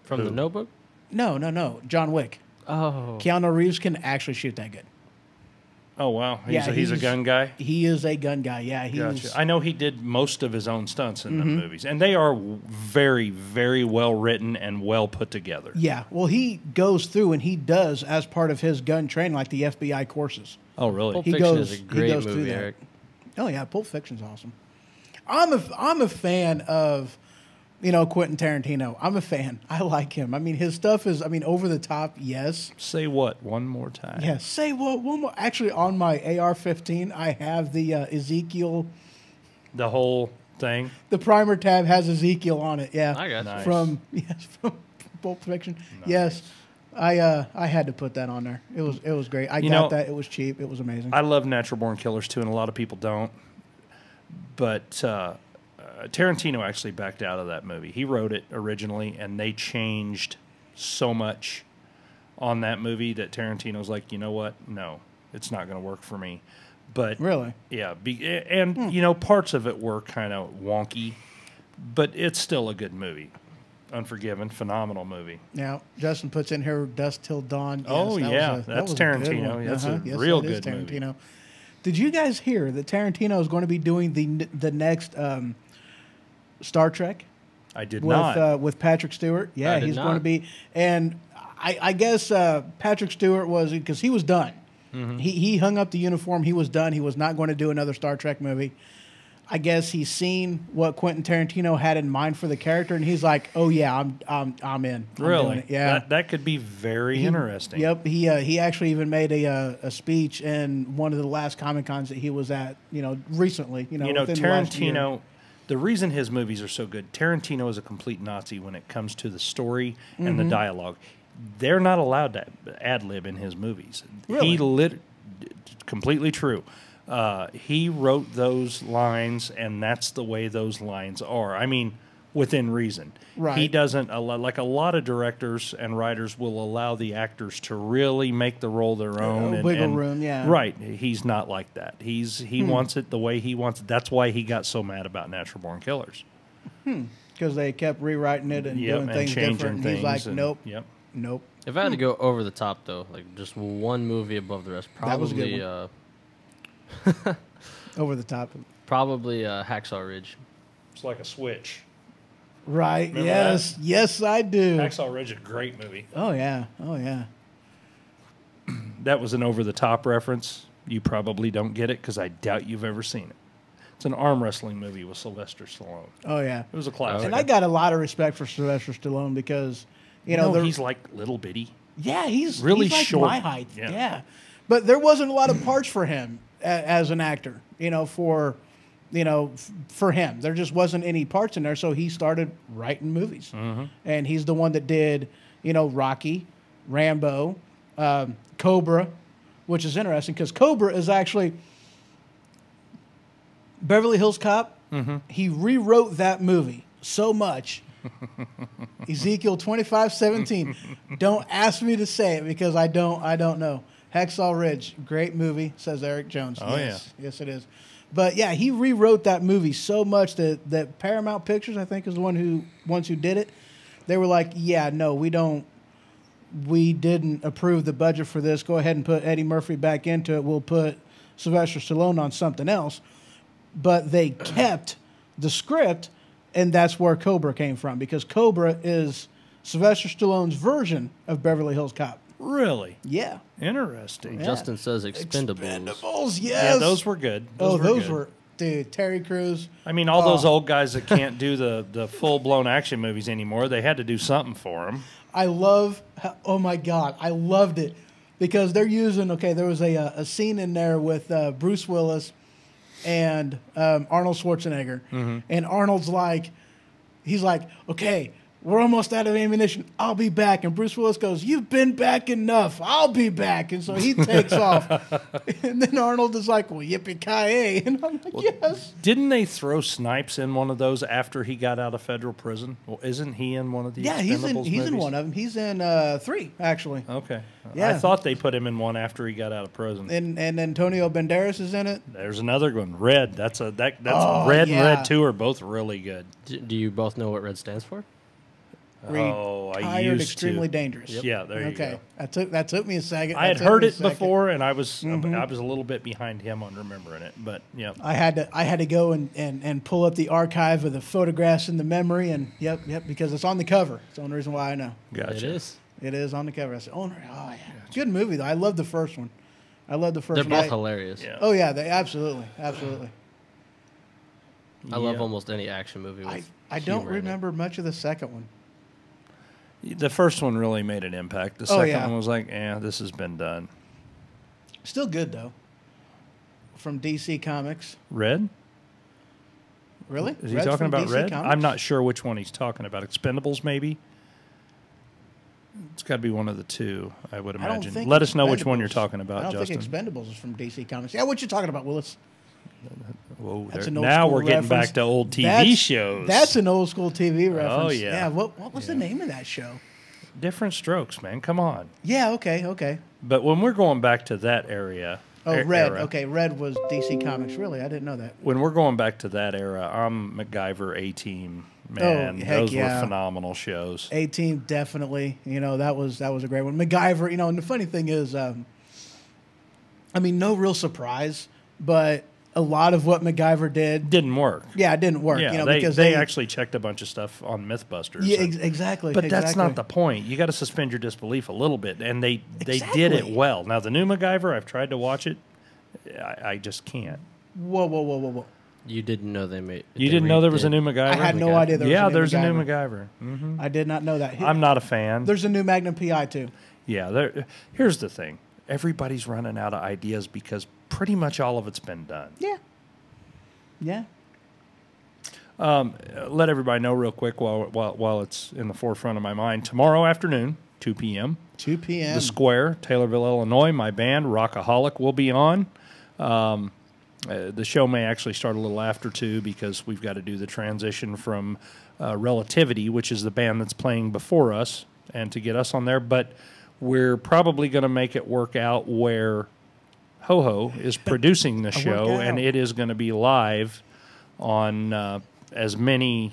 From The Notebook? No. John Wick. Oh. Keanu Reeves can actually shoot that good. Oh, wow. He's a gun guy? He is a gun guy, yeah. Gotcha. I know he did most of his own stunts in the movies, and they are very, very well written and well put together. Yeah, well, he goes through and he does, as part of his gun training, like the FBI courses. Oh, really? Pulp He Fiction goes- is a he great goes through movie, that. Eric. Oh, yeah, Pulp Fiction's awesome. I'm a fan of, Quentin Tarantino. I'm a fan. I like him. I mean, his stuff is, over the top, yes. Say what one more time? Yeah, say what? One more. Actually, on my AR-15, I have the Ezekiel. The whole thing? The primer tab has Ezekiel on it. Yeah, I got Nice. from Pulp Fiction. Yes, I had to put that on there. It was great. I got that. It was cheap. It was amazing. I love Natural Born Killers, too, and a lot of people don't. But Tarantino actually backed out of that movie. He wrote it originally, and they changed so much on that movie that Tarantino's like, you know what? No, it's not going to work for me. But Really? yeah. Parts of it were kind of wonky, but it's still a good movie. Unforgiven, phenomenal movie. Now, Justin puts in here Dust Till Dawn. Oh, Yes, yeah. that That's was a good Tarantino. one. That's a Yes, real that is good movie. Tarantino. Did you guys hear that Tarantino is going to be doing the next Star Trek? I did not. With Patrick Stewart. Yeah, I did he's not. going to be. And I guess Patrick Stewart was, because he was done. Mm-hmm. He hung up the uniform. He was done. He was not going to do another Star Trek movie. I guess he's seen what Quentin Tarantino had in mind for the character, and he's like, "Oh yeah, I'm in. I'm doing Really? it." Yeah. That could be very interesting. Yep. He actually even made a speech in one of the last Comic Cons that he was at. Recently. Within the last year. Tarantino, the reason his movies are so good, Tarantino is a complete Nazi when it comes to the story and the dialogue. They're not allowed to ad-lib in his movies. Really? Completely true. He wrote those lines, and that's the way those lines are. I mean, within reason. Right. He doesn't, like a lot of directors and writers will allow the actors to really make the role their own. Wiggle room, yeah. Right. He's not like that. He wants it the way he wants it. That's why he got so mad about Natural Born Killers. Because they kept rewriting it and Yep, doing and things changing different. And things. he's like, and- nope, Yep. nope. If I had to go over the top, though, like just one movie above the rest, That was a good probably Over the top. probably Hacksaw Ridge. It's like a switch. Right. Remember Yes. Yes, I do. Hacksaw Ridge is a great movie. Oh yeah. Oh yeah. That was an over-the-top reference. You probably don't get it because I doubt you've ever seen it. It's an arm wrestling movie with Sylvester Stallone. Oh yeah. It was a classic. And I got a lot of respect for Sylvester Stallone because he's like little bitty. yeah, he's really he's like short. my height. Yeah. Yeah. But there wasn't a lot of parts for him as an actor. For him, there just wasn't any parts in there. So he started writing movies, and he's the one that did Rocky, Rambo, Cobra, which is interesting because Cobra is actually Beverly Hills Cop. He rewrote that movie so much. Ezekiel 25:17. Don't ask me to say it because I don't know. Hacksaw Ridge, great movie, says Eric Jones. Oh, Yes, it is. But yeah, he rewrote that movie so much that Paramount Pictures, I think, is the ones who did it. They were like, yeah, no, we didn't approve the budget for this. Go ahead and put Eddie Murphy back into it. We'll put Sylvester Stallone on something else. But they kept the script, and that's where Cobra came from, because Cobra is Sylvester Stallone's version of Beverly Hills Cop. Really? Yeah. Interesting. Yeah. Justin says Expendables. Expendables, yes. Yeah, those were good. Those good. were, dude, Terry Crews. I mean, all those old guys that can't do the full-blown action movies anymore, they had to do something for them. Oh my God, I loved it because they're using, there was a scene in there with Bruce Willis and Arnold Schwarzenegger. And Arnold's like, he's like, okay, we're almost out of ammunition. I'll be back. And Bruce Willis goes, you've been back enough. I'll be back. And so he takes off. And then Arnold is like, well, yippee-ki-yay. And I'm like, yes. Didn't they throw Snipes in one of those after he got out of federal prison? Well, isn't he in one of these? Yeah, he's in one of them. He's in 3, actually. Okay. Yeah. I thought they put him in one after he got out of prison. And Antonio Banderas is in it. There's another one, Red. That's Red and Red 2 are both really good. Do you both know what Red stands for? I used extremely to. dangerous. Yep. Yeah, there you go. That took me a second. I had heard it before, and I was a little bit behind him on remembering it. But yeah, I had to go and pull up the archive of the photographs in the memory, and yep, because it's on the cover. It's the only reason why I know. Gotcha. It is on the cover. I said, oh yeah, good movie though. I love the first one. They're both hilarious. Yeah. Oh yeah, they absolutely. I love almost any action movie. I don't remember much of the second one. The first one really made an impact. The second one was like, this has been done. Still good, though. From DC Comics. Red? Really? Is he talking about DC Red? Comics? I'm not sure which one he's talking about. Expendables, maybe? It's got to be one of the two, I would imagine. Let us know which one you're talking about, Justin. I don't think Expendables is from DC Comics. Yeah, what you talking about, Willis? Whoa, now we're getting back to old TV shows. That's an old school TV reference. Oh, yeah. Yeah, what was the name of that show? Different Strokes, man. Come on. Yeah, okay. But when we're going back to that area... Red. Okay, Red was DC Comics. Really? I didn't know that. When we're going back to that era, I'm MacGyver, A-Team. Man, those were phenomenal shows. A-Team, definitely. That was a great one. MacGyver, and the funny thing is, no real surprise, but a lot of what MacGyver didn't work. Yeah, it didn't work. Yeah, because they actually checked a bunch of stuff on MythBusters. Yeah, exactly. But that's not the point. You got to suspend your disbelief a little bit, and they did it well. Now the new MacGyver, I've tried to watch it, I just can't. Whoa! You didn't know they made. You didn't know there was a new MacGyver? I had no idea there was a new MacGyver. There's a new MacGyver. Mm-hmm. I did not know that. I'm not a fan. There's a new Magnum PI too. Yeah. Here's the thing. Everybody's running out of ideas because pretty much all of it's been done. Yeah. Let everybody know real quick while it's in the forefront of my mind. Tomorrow afternoon, 2 p.m. 2 p.m. The Square, Taylorville, Illinois. My band, Rockaholic, will be on. The show may actually start a little after 2 because we've got to do the transition from Relativity, which is the band that's playing before us, and to get us on there. But we're probably going to make it work out where Ho-Ho is producing the show, and it is going to be live on as many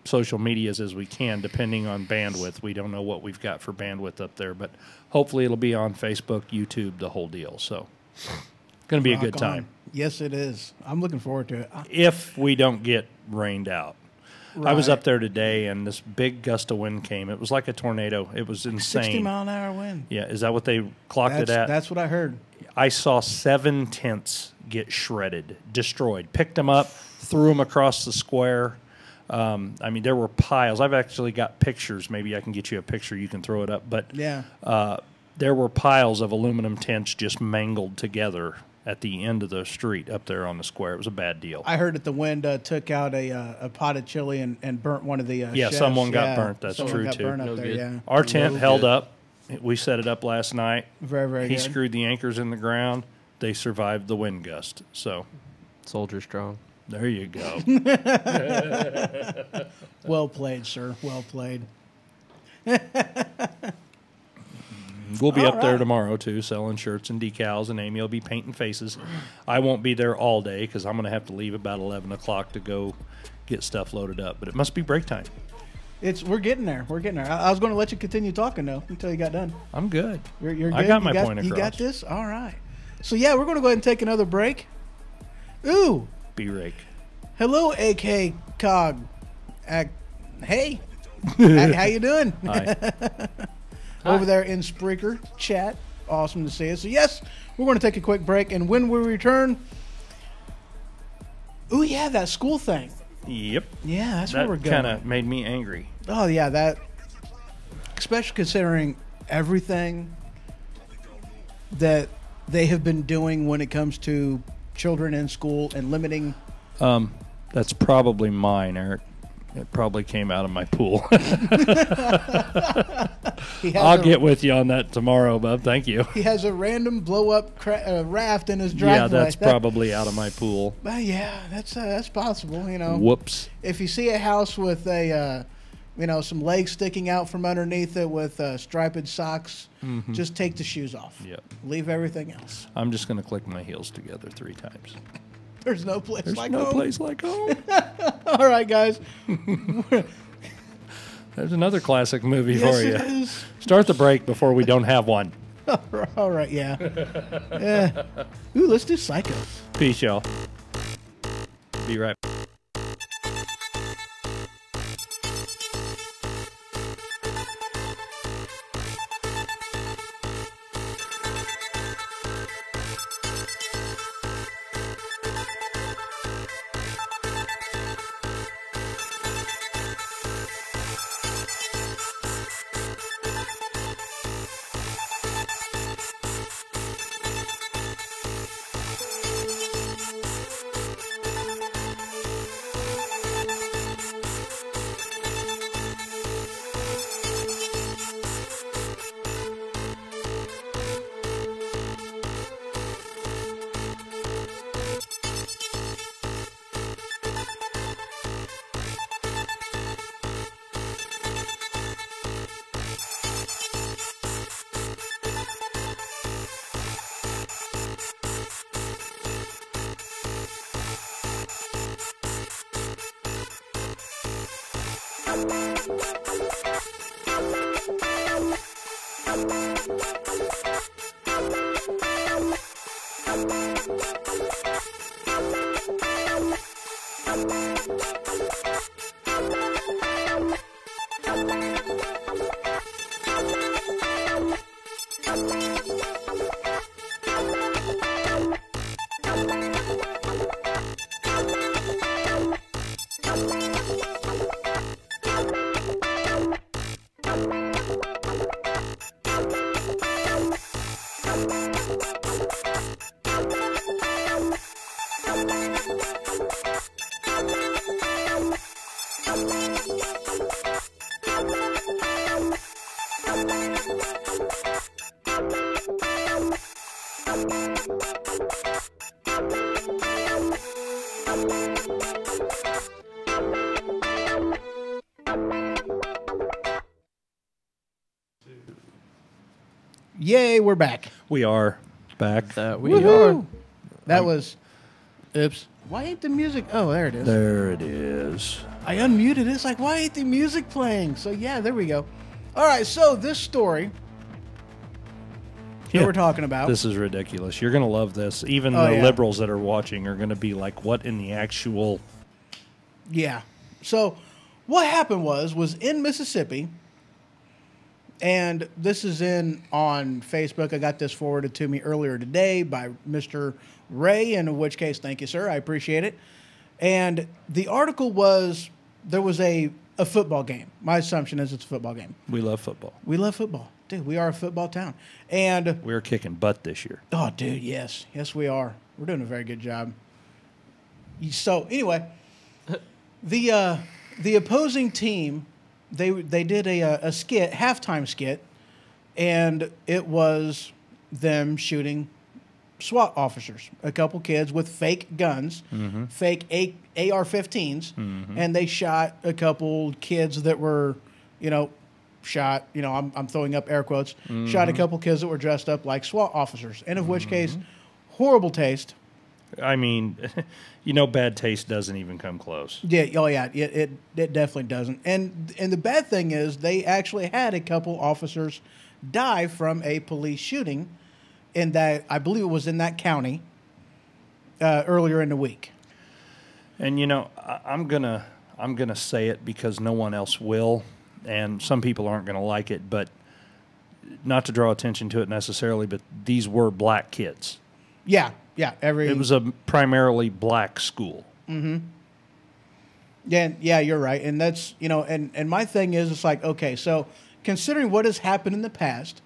social medias as we can, depending on bandwidth. We don't know what we've got for bandwidth up there, but hopefully it'll be on Facebook, YouTube, the whole deal. So going to be a good time. Yes, it is. I'm looking forward to it. If we don't get rained out. Right. I was up there today, and this big gust of wind came. It was like a tornado. It was insane. 60-mile-an-hour wind. Yeah, is that what they clocked it at? That's what I heard. I saw 7 tents get shredded, destroyed. Picked them up, threw them across the square. There were piles. I've actually got pictures. Maybe I can get you a picture. You can throw it up. But there were piles of aluminum tents just mangled together at the end of the street up there on the square. It was a bad deal. I heard that the wind took out a pot of chili and burnt one of the chefs. Someone got burnt. That's true, too. Up there, Our tent held up. We set it up last night. Very, very good. He screwed the anchors in the ground. They survived the wind gust. So, soldier strong. There you go. Well played, sir. Well played. We'll be up there tomorrow, too, selling shirts and decals, and Amy will be painting faces. I won't be there all day because I'm going to have to leave about 11 o'clock to go get stuff loaded up. But it must be break time. We're getting there. I was going to let you continue talking, though, until you got done. I'm good. You're good? I got my point across. You got this? All right. So, we're going to go ahead and take another break. Ooh. B-Rake. Hello, AK Cog. Hey. How you doing? Hi. Over there in Spreaker chat. Awesome to see you. So, yes, we're going to take a quick break. And when we return, that school thing. Yep. Yeah, that's where we're going. That kind of made me angry. Oh, yeah, that, especially considering everything that they have been doing when it comes to children in school and limiting. That's probably mine, Eric. It probably came out of my pool. He I'll get with you on that tomorrow, bub. Thank you. He has a random blow-up raft in his driveway. Yeah, that's probably out of my pool. Yeah, that's possible. You know. Whoops. If you see a house with a, some legs sticking out from underneath it with striped socks, just take the shoes off. Yep. Leave everything else. I'm just going to click my heels together 3 times. There's no place There's like no home. place like home. All right, guys. There's another classic movie Yes, for you. it is. Start the break before we don't have one. All right, yeah. Yeah. Ooh, let's do Psycho. Peace, y'all. Be right back. Yay, we're back. We are back. We Woohoo! are. That was. Oops. Why ain't the music? Oh, there it is. There it is. I unmuted it. It's like, why ain't the music playing? So, yeah, there we go. All right, so this story that we're talking about. This is ridiculous. You're going to love this. Even the liberals that are watching are going to be like, what in the actual... Yeah. So what happened was in Mississippi, and this is on Facebook. I got this forwarded to me earlier today by Mr. Ray, in which case, thank you, sir. I appreciate it. And the article was, there was a football game. My assumption is it's a football game. We love football. We love football. Dude, we are a football town. And we're kicking butt this year. oh, dude, yes. Yes, we are. We're doing a very good job. So, anyway, the opposing team, they did a skit, halftime skit, and it was them shooting SWAT officers, a couple kids with fake guns, fake AR-15s, and they shot a couple kids that were, shot, I'm throwing up air quotes, shot a couple kids that were dressed up like SWAT officers, and of which case, horrible taste. I mean, bad taste doesn't even come close. Yeah, oh yeah, it definitely doesn't. And the bad thing is they actually had a couple officers die from a police shooting in that, I believe it was in that county earlier in the week. And I'm gonna say it because no one else will, and some people aren't gonna like it, but not to draw attention to it necessarily, but these were black kids. Yeah. It was a primarily black school. Mm-hmm. Yeah, you're right. And that's, and my thing is, it's like, okay, so considering what has happened in the past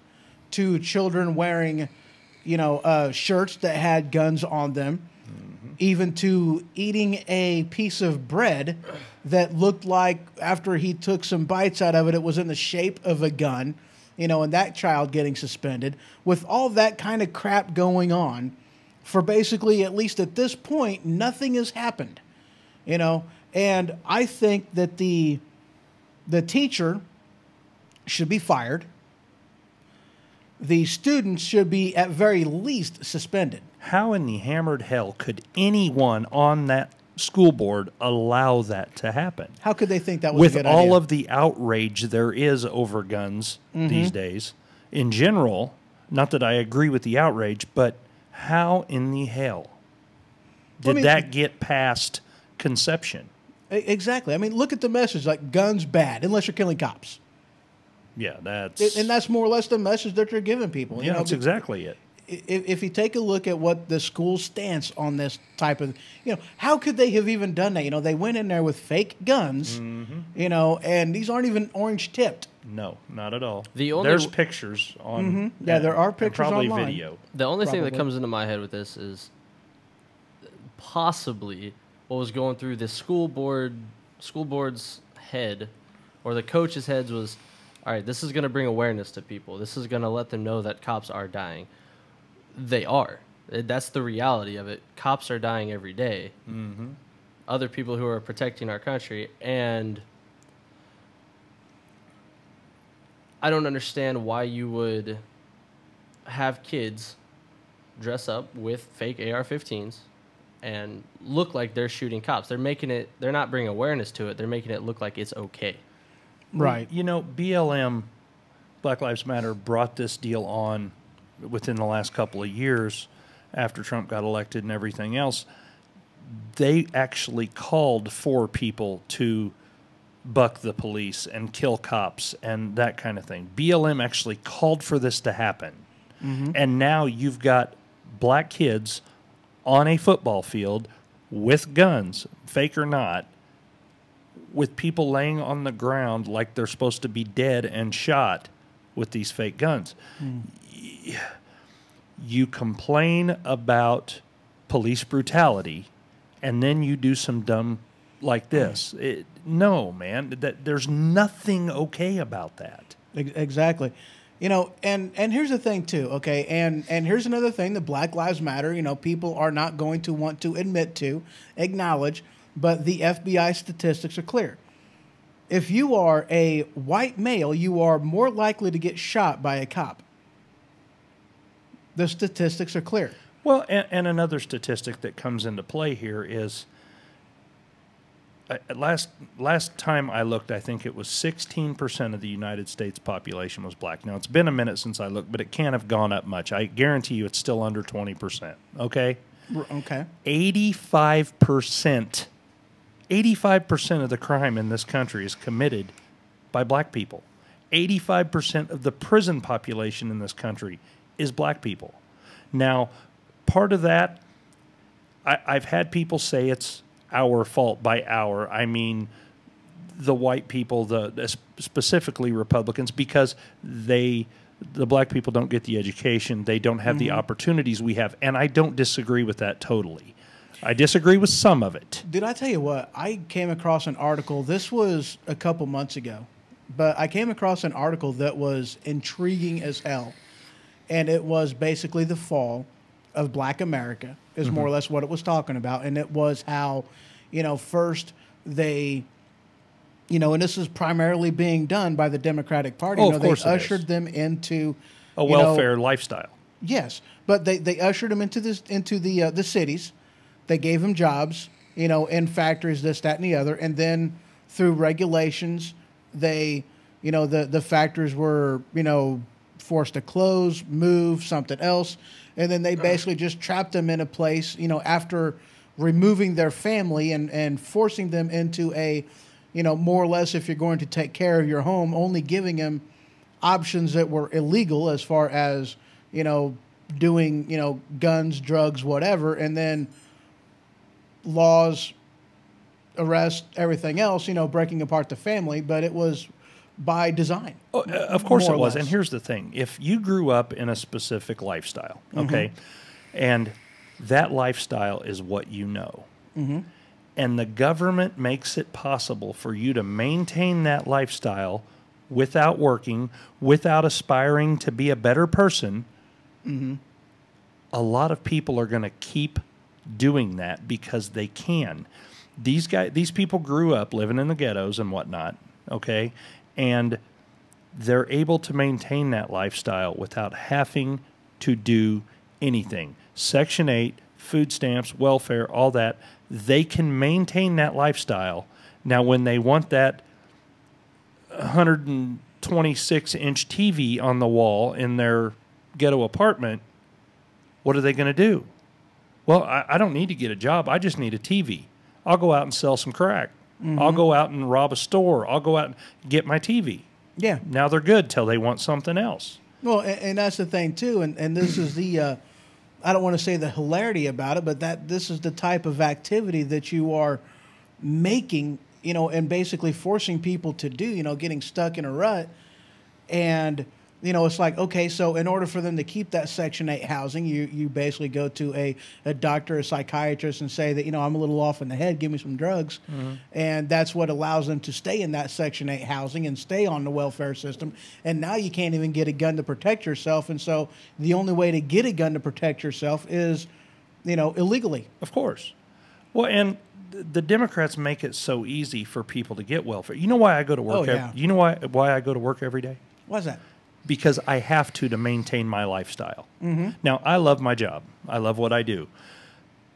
to children wearing, shirts that had guns on them, even to eating a piece of bread that looked like, after he took some bites out of it, it was in the shape of a gun, and that child getting suspended. With all that kind of crap going on, for basically, at least at this point, nothing has happened, And I think that the teacher should be fired. The students should be, at very least, suspended. How in the hammered hell could anyone on that school board allow that to happen? How could they think that was a good idea? With all of the outrage there is over guns these days, in general, not that I agree with the outrage, but how in the hell did that get past conception? Exactly. I mean, look at the message, like, guns bad, unless you're killing cops. Yeah, that's... And that's more or less the message that they're giving people. Yeah, that's exactly it. If you take a look at what the school's stance on this type of, how could they have even done that? They went in there with fake guns, and these aren't even orange tipped. No, not at all. There's pictures on. Yeah, there are pictures probably online. Video. The only thing that comes into my head with this is possibly what was going through the school board's head, or the coach's heads was, all right, this is going to bring awareness to people. This is going to let them know that cops are dying. They are. That's the reality of it. Cops are dying every day. Other people who are protecting our country. And I don't understand why you would have kids dress up with fake AR-15s and look like they're shooting cops. They're not bringing awareness to it. They're making it look like it's okay. Right. BLM, Black Lives Matter, brought this deal on within the last couple of years after Trump got elected and everything else. They actually called for people to buck the police and kill cops and that kind of thing. BLM actually called for this to happen. And now you've got black kids on a football field with guns, fake or not, with people laying on the ground like they're supposed to be dead and shot with these fake guns. You complain about police brutality, and then you do some dumb like this. No, man, there's nothing okay about that. Exactly. And here's the thing too, okay? And here's another thing that Black Lives Matter, people are not going to want to acknowledge, but the FBI statistics are clear. If you are a white male, you are more likely to get shot by a cop. The statistics are clear. Well, and another statistic that comes into play here is, last time I looked, I think it was 16% of the United States population was black. Now, it's been a minute since I looked, but it can't have gone up much. I guarantee you it's still under 20%, okay? Okay. 85% of the crime in this country is committed by black people. 85% of the prison population in this country is black people. Now, part of that, I've had people say it's our fault. By our, I mean the white people, specifically Republicans, because the black people don't get the education, they don't have the opportunities we have, and I don't disagree with that totally. I disagree with some of it. Dude, I tell you what, I came across an article, this was a couple months ago, but I came across an article that was intriguing as hell. And it was basically the fall of Black America, is more or less what it was talking about. And it was how, first they, and this is primarily being done by the Democratic Party. Of course they ushered them into a welfare lifestyle. Yes, but they ushered them into the cities. They gave them jobs, in factories, this, that, and the other. And then through regulations, they, the factories were, forced to close, move, something else. And then they basically just trapped them in a place, after removing their family and forcing them into a, more or less, if you're going to take care of your home, only giving them options that were illegal as far as, doing, guns, drugs, whatever. And then laws, arrest, everything else, breaking apart the family. But it was by design. Oh, of course it was. And here's the thing. If you grew up in a specific lifestyle, okay, and that lifestyle is what you know. Mm-hmm. And the government makes it possible for you to maintain that lifestyle without working, without aspiring to be a better person. Mm-hmm. A lot of people are going to keep doing that because they can. These people grew up living in the ghettos and whatnot, okay? And they're able to maintain that lifestyle without having to do anything. Section 8, food stamps, welfare, all that, they can maintain that lifestyle. Now, when they want that 126-inch TV on the wall in their ghetto apartment, what are they going to do? Well, I don't need to get a job. I just need a TV. I'll go out and sell some crack. Mm-hmm. I'll go out and rob a store. I'll go out and get my TV. Yeah. Now they're good till they want something else. Well, and that's the thing, too. And this is the, I don't want to say the hilarity about it, but this is the type of activity that you are making, and basically forcing people to do, getting stuck in a rut. And, it's like, okay, so in order for them to keep that Section 8 housing, you basically go to a doctor, a psychiatrist, and say that, I'm a little off in the head, give me some drugs. Mm-hmm. And that's what allows them to stay in that Section 8 housing and stay on the welfare system. And now you can't even get a gun to protect yourself. And so the only way to get a gun to protect yourself is, illegally. Of course. Well, and the Democrats make it so easy for people to get welfare. You know why I go to work? You know why I go to work every day? Why's that? Because I have to maintain my lifestyle. Mm-hmm. Now, I love my job. I love what I do.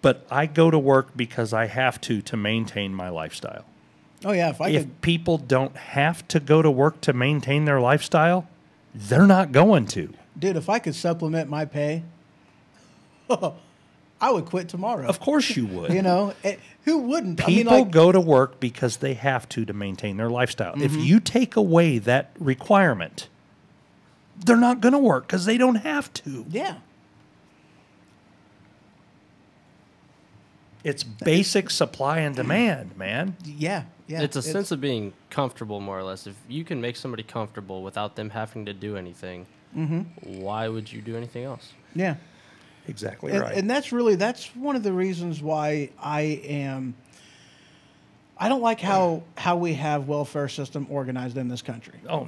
But I go to work because I have to maintain my lifestyle. Oh, yeah. If people don't have to go to work to maintain their lifestyle, they're not going to. Dude, if I could supplement my pay, I would quit tomorrow. Of course you would. Who wouldn't? People go to work because they have to maintain their lifestyle. Mm-hmm. If you take away that requirement, they're not going to work because they don't have to. Yeah. It's basic supply and demand, man. Yeah. It's a sense of being comfortable, more or less. If you can make somebody comfortable without them having to do anything, mm-hmm. why would you do anything else? Yeah. Exactly right. And that's one of the reasons why I don't like how we have welfare system organized in this country. Oh,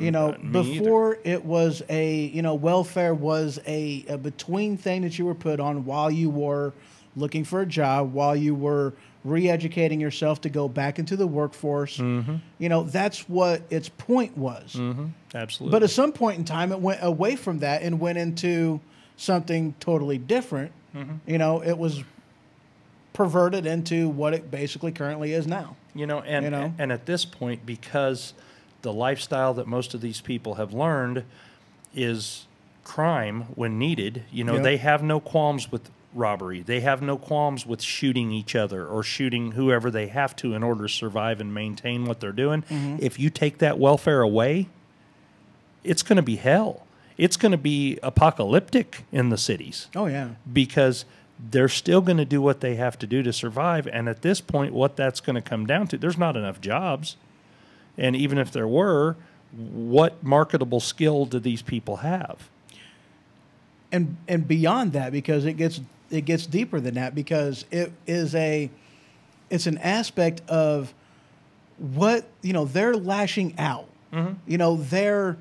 before it was welfare was a between thing that you were put on while you were looking for a job, while you were re-educating yourself to go back into the workforce. Mm-hmm. That's what its point was. Mm-hmm. Absolutely. But at some point in time, it went away from that and went into something totally different. Mm-hmm. It was perverted into what it basically currently is now. And at this point, because the lifestyle that most of these people have learned is crime when needed, they have no qualms with robbery. They have no qualms with shooting each other or shooting whoever they have to in order to survive and maintain what they're doing. Mm-hmm. If you take that welfare away, it's going to be hell. It's going to be apocalyptic in the cities. Oh, yeah. Because they're still going to do what they have to do to survive. And at this point, what that's going to come down to, there's not enough jobs. And even if there were, what marketable skill do these people have? And beyond that, because it gets deeper than that, because it's an aspect of what, they're lashing out. Mm-hmm.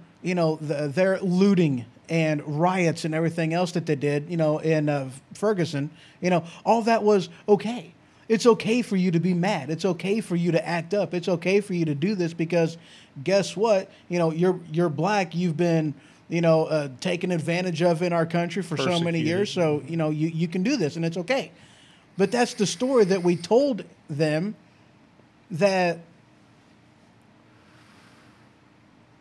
They're looting and riots and everything else that they did, in Ferguson, all that was okay. It's okay for you to be mad. It's okay for you to act up. It's okay for you to do this because guess what? You're black. You've been, taken advantage of in our country for so many years. So, you can do this and it's okay. But that's the story that we told them that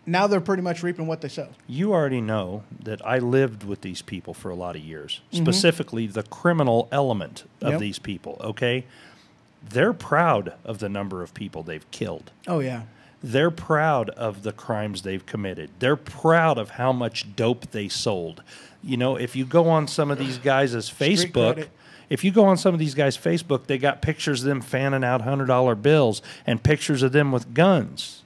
now they're pretty much reaping what they sow. You already know that I lived with these people for a lot of years, specifically the criminal element of these people, okay? They're proud of the number of people they've killed. Oh, yeah. They're proud of the crimes they've committed. They're proud of how much dope they sold. If you go on some of these guys' Facebook, they got pictures of them fanning out $100 bills and pictures of them with guns.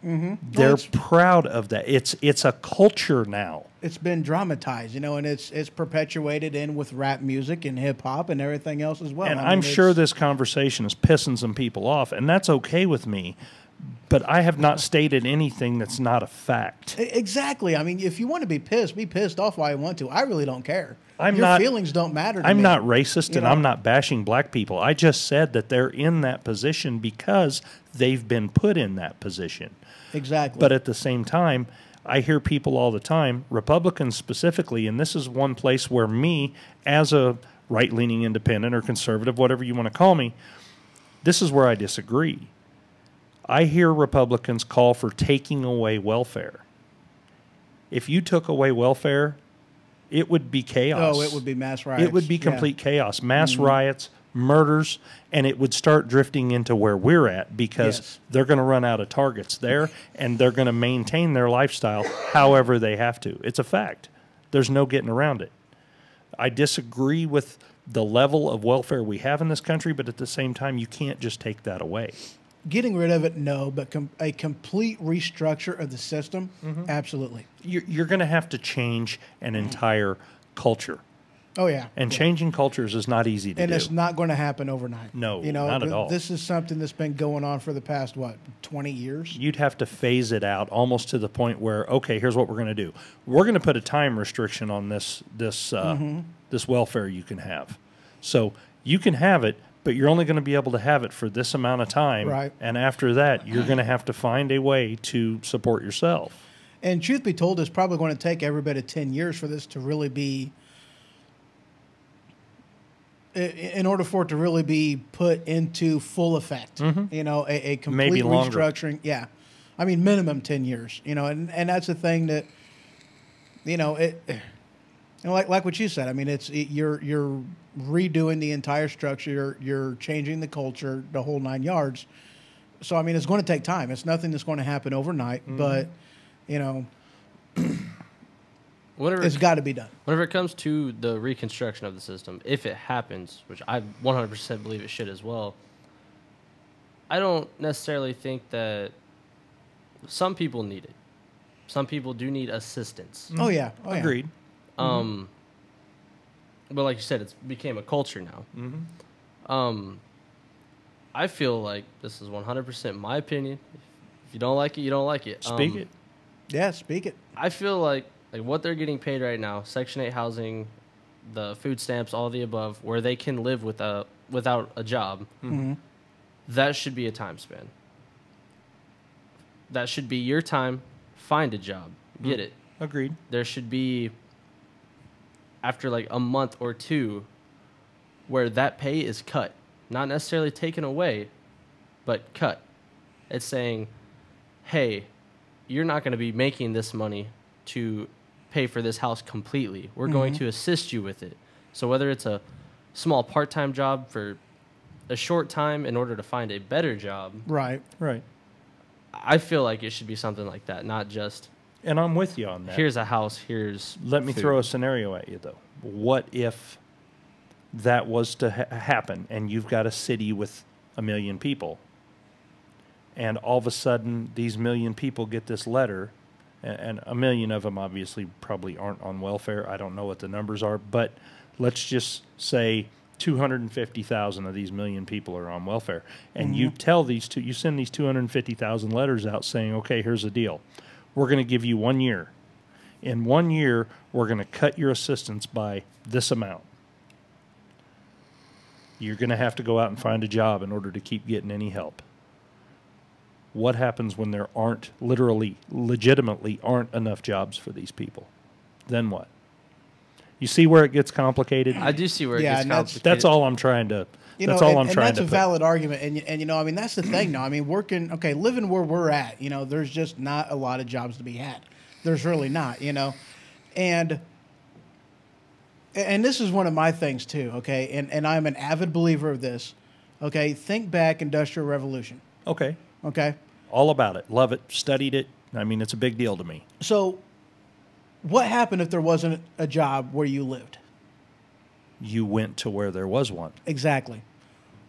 They're proud of that. It's a culture now. It's been dramatized, and it's perpetuated in with rap music and hip hop and everything else as well. And I'm sure this conversation is pissing some people off, and that's okay with me. But I have not stated anything that's not a fact. Exactly. I mean, if you want to be pissed off while you want to. I really don't care. Your feelings don't matter to me. I'm not racist, and I'm not bashing black people. I just said that they're in that position because they've been put in that position. Exactly. But at the same time, I hear people all the time, Republicans specifically, and this is one place where me, as a right-leaning independent or conservative, whatever you want to call me, this is where I disagree. I hear Republicans call for taking away welfare. If you took away welfare, it would be chaos. Oh, it would be mass riots. It would be complete chaos. Mass riots, murders, and it would start drifting into where we're at because they're going to run out of targets there, and they're going to maintain their lifestyle however they have to. It's a fact. There's no getting around it. I disagree with the level of welfare we have in this country, but at the same time, you can't just take that away. Getting rid of it, no, but a complete restructure of the system, absolutely. You're going to have to change an entire culture. Oh, yeah. And changing cultures is not easy to do. And it's not going to happen overnight. No, not at all. This is something that's been going on for the past, 20 years? You'd have to phase it out almost to the point where, okay, here's what we're going to do. We're going to put a time restriction on this welfare you can have. So you can have it, but you're only going to be able to have it for this amount of time. Right. And after that, you're going to have to find a way to support yourself. And truth be told, it's probably going to take every bit of 10 years for this to really be, in order for it to really be put into full effect. A complete Maybe longer. restructuring. Yeah. I mean, minimum 10 years, and that's the thing that, like what you said, I mean, you're redoing the entire structure, you're changing the culture, the whole 9 yards. So, I mean, it's going to take time. It's nothing that's going to happen overnight, but, it's got to be done. Whenever it comes to the reconstruction of the system, if it happens, which I 100% believe it should as well, I don't necessarily think that some people need it. Some people do need assistance. Oh, yeah. Agreed. But like you said, it's became a culture now. I feel like this is 100% my opinion. If you don't like it, you don't like it. Speak it. Yeah, speak it. I feel like what they're getting paid right now, Section 8 housing, the food stamps, all the above, where they can live without a job, that should be a time span. That should be your time. Find a job. Get it. Agreed. There should be, after like a month or two, where that pay is cut. Not necessarily taken away, but cut. It's saying, hey, you're not going to be making this money to pay for this house completely. We're going to assist you with it. So whether it's a small part-time job for a short time in order to find a better job. Right. I feel like it should be something like that, not just... And I'm with you on that. Here's a house, here's Let me food. throw a scenario at you, though. What if that was to happen and you've got a city with 1 million people and all of a sudden these 1 million people get this letter, and 1 million of them obviously probably aren't on welfare. I don't know what the numbers are, but let's just say 250,000 of these 1 million people are on welfare. And you send these 250,000 letters out saying, okay, here's the deal. We're going to give you 1 year. In 1 year, we're going to cut your assistance by this amount. You're going to have to go out and find a job in order to keep getting any help. What happens when there legitimately aren't enough jobs for these people? Then what? You see where it gets complicated? I do see where it gets complicated. That's all I'm trying to... That's a valid argument, and I mean, that's the thing now. I mean, living where we're at, there's just not a lot of jobs to be had. There's really not, and this is one of my things too, okay, and I'm an avid believer of this, okay. Think back, Industrial Revolution. Okay. All about it. Love it. Studied it. I mean, it's a big deal to me. So, what happened if there wasn't a job where you lived? You went to where there was one. Exactly.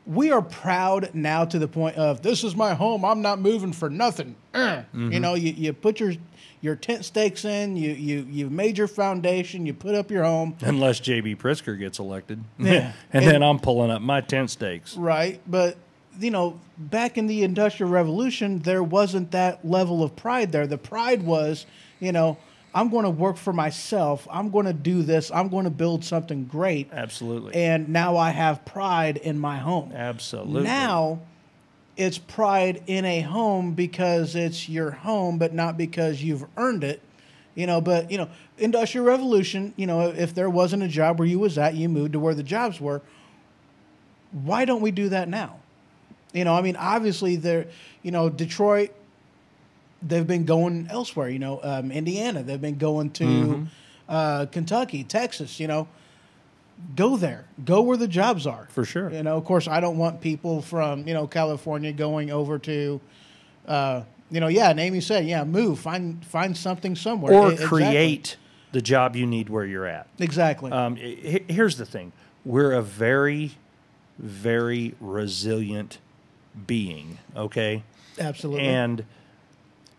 we are proud now to the point of, this is my home, I'm not moving for nothing. You know, you put your tent stakes in, you made your foundation, you put up your home. Unless J.B. Pritzker gets elected. Yeah. and then I'm pulling up my tent stakes. Right. But, you know, back in the Industrial Revolution, there wasn't that level of pride there. The pride was, you know, I'm going to work for myself. I'm going to do this. I'm going to build something great. Absolutely. And now I have pride in my home. Absolutely. Now it's pride in a home because it's your home, but not because you've earned it. You know, but, you know, Industrial Revolution, you know, if there wasn't a job where you was at, you moved to where the jobs were. Why don't we do that now? You know, I mean, obviously there, you know, Detroit, they've been going elsewhere, you know, Indiana, they've been going to Kentucky, Texas, you know. Go there. Go where the jobs are. For sure. You know, of course, I don't want people from, you know, California going over to, you know, yeah, and Amy said, yeah, move, find something somewhere. Or create the job you need where you're at. Exactly. Here's the thing. We're a very, very resilient being, okay? Absolutely. And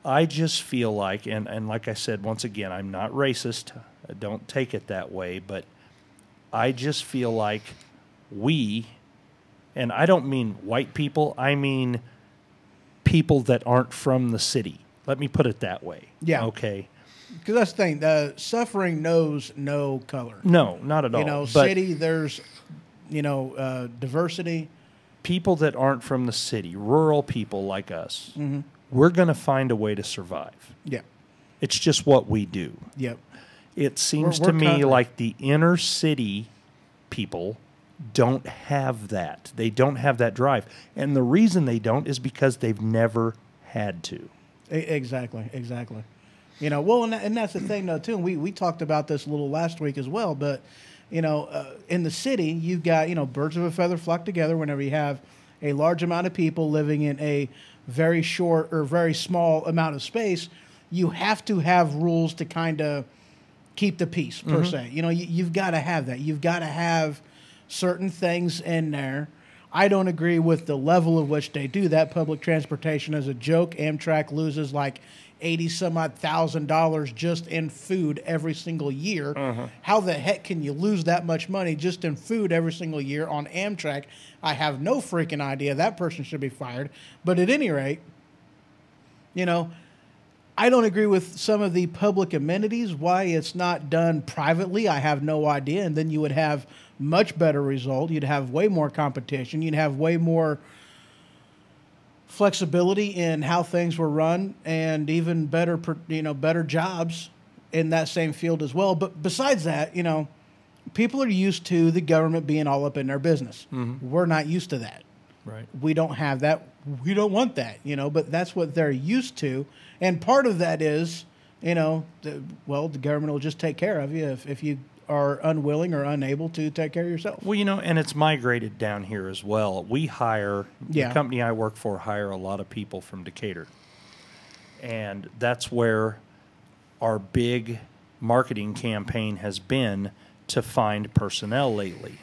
I just feel like, and like I said, once again, I'm not racist. I don't take it that way, but I just feel like we, and I don't mean white people, I mean people that aren't from the city. Let me put it that way. Yeah. Okay. Because that's the thing. Suffering knows no color. No, not at all. You know, but city, there's, you know, diversity. people that aren't from the city, rural people like us, we're going to find a way to survive. Yeah. It's just what we do. Yep. It seems We're to me conquering. like the inner city people don't have that. They don't have that drive. And the reason they don't is because they've never had to. Exactly. You know, well, and that's the thing, though, too. And we talked about this a little last week as well. But, you know, in the city, you've got, you know, birds of a feather flock together whenever you have a large amount of people living in a very short or very small amount of space. You have to have rules to kind of keep the peace, per se. You know, you've got to have that. You've got to have certain things in there. I don't agree with the level of which they do that. Public transportation is a joke. Amtrak loses like $80-some-odd thousand just in food every single year. How the heck can you lose that much money just in food every single year on Amtrak? I have no freaking idea. That person should be fired. But at any rate, you know, I don't agree with some of the public amenities. Why it's not done privately, I have no idea. And then you would have much better result. You'd have way more competition. You'd have way more flexibility in how things were run, and even better, you know, better jobs in that same field as well. But besides that, you know, people are used to the government being all up in their business. We're not used to that. Right. We don't have that. We don't want that, you know, but that's what they're used to. And part of that is, you know, the government will just take care of you if you are unwilling or unable to take care of yourself. Well, you know, and it's migrated down here as well. We hire, the company I work for hire a lot of people from Decatur. And that's where our big marketing campaign has been to find personnel lately.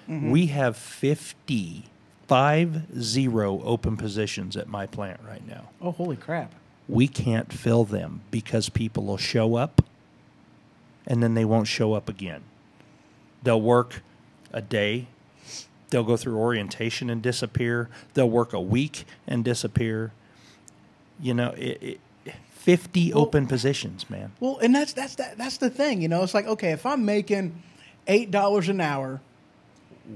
We have 50 open positions at my plant right now. Oh, holy crap. We can't fill them because people will show up and then they won't show up again. They'll work a day. They'll go through orientation and disappear. They'll work a week and disappear. You know, 50 open positions, man. Well, and that's the thing, you know. It's like, okay, if I'm making $8 an hour,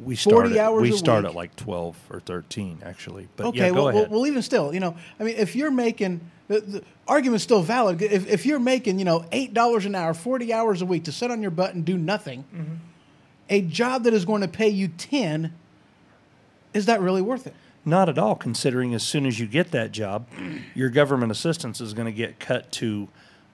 We 40 hours a start week. at like 12 or 13, actually. But okay, yeah, go ahead. Well, even still, you know, I mean, if you're making, the argument's still valid. If you're making, you know, $8 an hour, 40 hours a week to sit on your butt and do nothing, a job that is going to pay you 10, is that really worth it? Not at all, considering as soon as you get that job, your government assistance is going to get cut to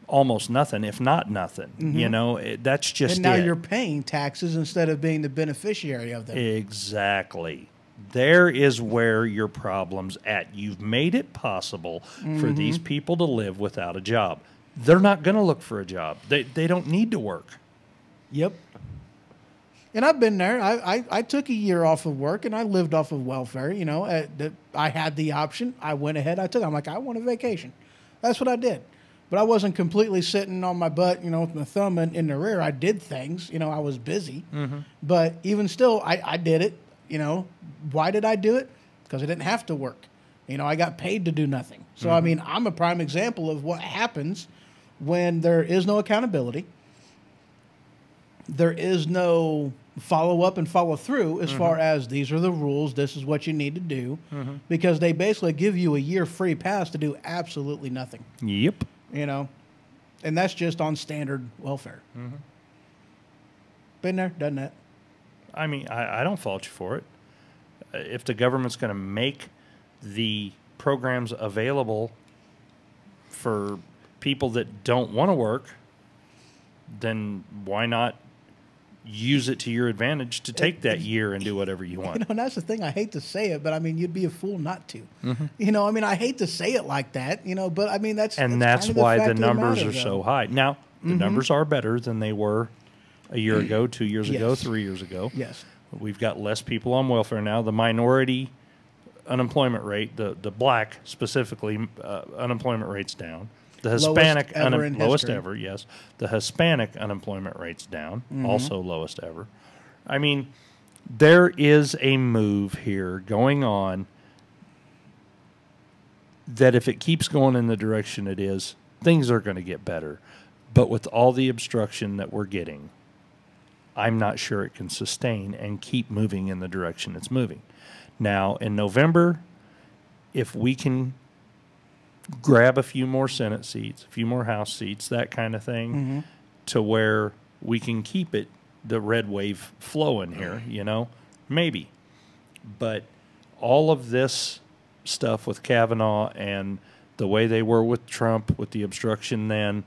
almost nothing, if not nothing. You know, that's just And now it. you're paying taxes instead of being the beneficiary of them. Exactly. There is where your problem's at. You've made it possible for these people to live without a job. They're not going to look for a job. They don't need to work. Yep. And I've been there. I took a year off of work and I lived off of welfare. You know, I had the option. I went ahead. I took it. I'm like, I want a vacation. That's what I did. But I wasn't completely sitting on my butt, you know, with my thumb in the rear. I did things. You know, I was busy. Mm-hmm. But even still, I did it. You know, why did I do it? Because I didn't have to work. You know, I got paid to do nothing. So, I mean, I'm a prime example of what happens when there is no accountability. There is no follow up and follow through as far as these are the rules, this is what you need to do, because they basically give you a year free pass to do absolutely nothing. Yep. You know, and that's just on standard welfare. Been there, done that. I mean, I don't fault you for it. If the government's going to make the programs available for people that don't want to work, then why not use it to your advantage to take that year and do whatever you want? You know, and that's the thing. I hate to say it, but I mean, you'd be a fool not to. You know, I mean, I hate to say it like that, you know, but I mean, that's kind of why the numbers are so high. Now, the numbers are better than they were a year ago, 2 years ago, 3 years ago. Yes. We've got less people on welfare now. The minority unemployment rate, the black specifically, unemployment rate's down. The Hispanic lowest ever, yes. The Hispanic unemployment rate's down, also lowest ever. I mean, there is a move here going on that if it keeps going in the direction it is, things are going to get better. But with all the obstruction that we're getting, I'm not sure it can sustain and keep moving in the direction it's moving. Now, in November, if we can grab a few more Senate seats, a few more House seats, that kind of thing, to where we can keep it, the red wave flowing here, you know, maybe. But all of this stuff with Kavanaugh and the way they were with Trump, with the obstruction then,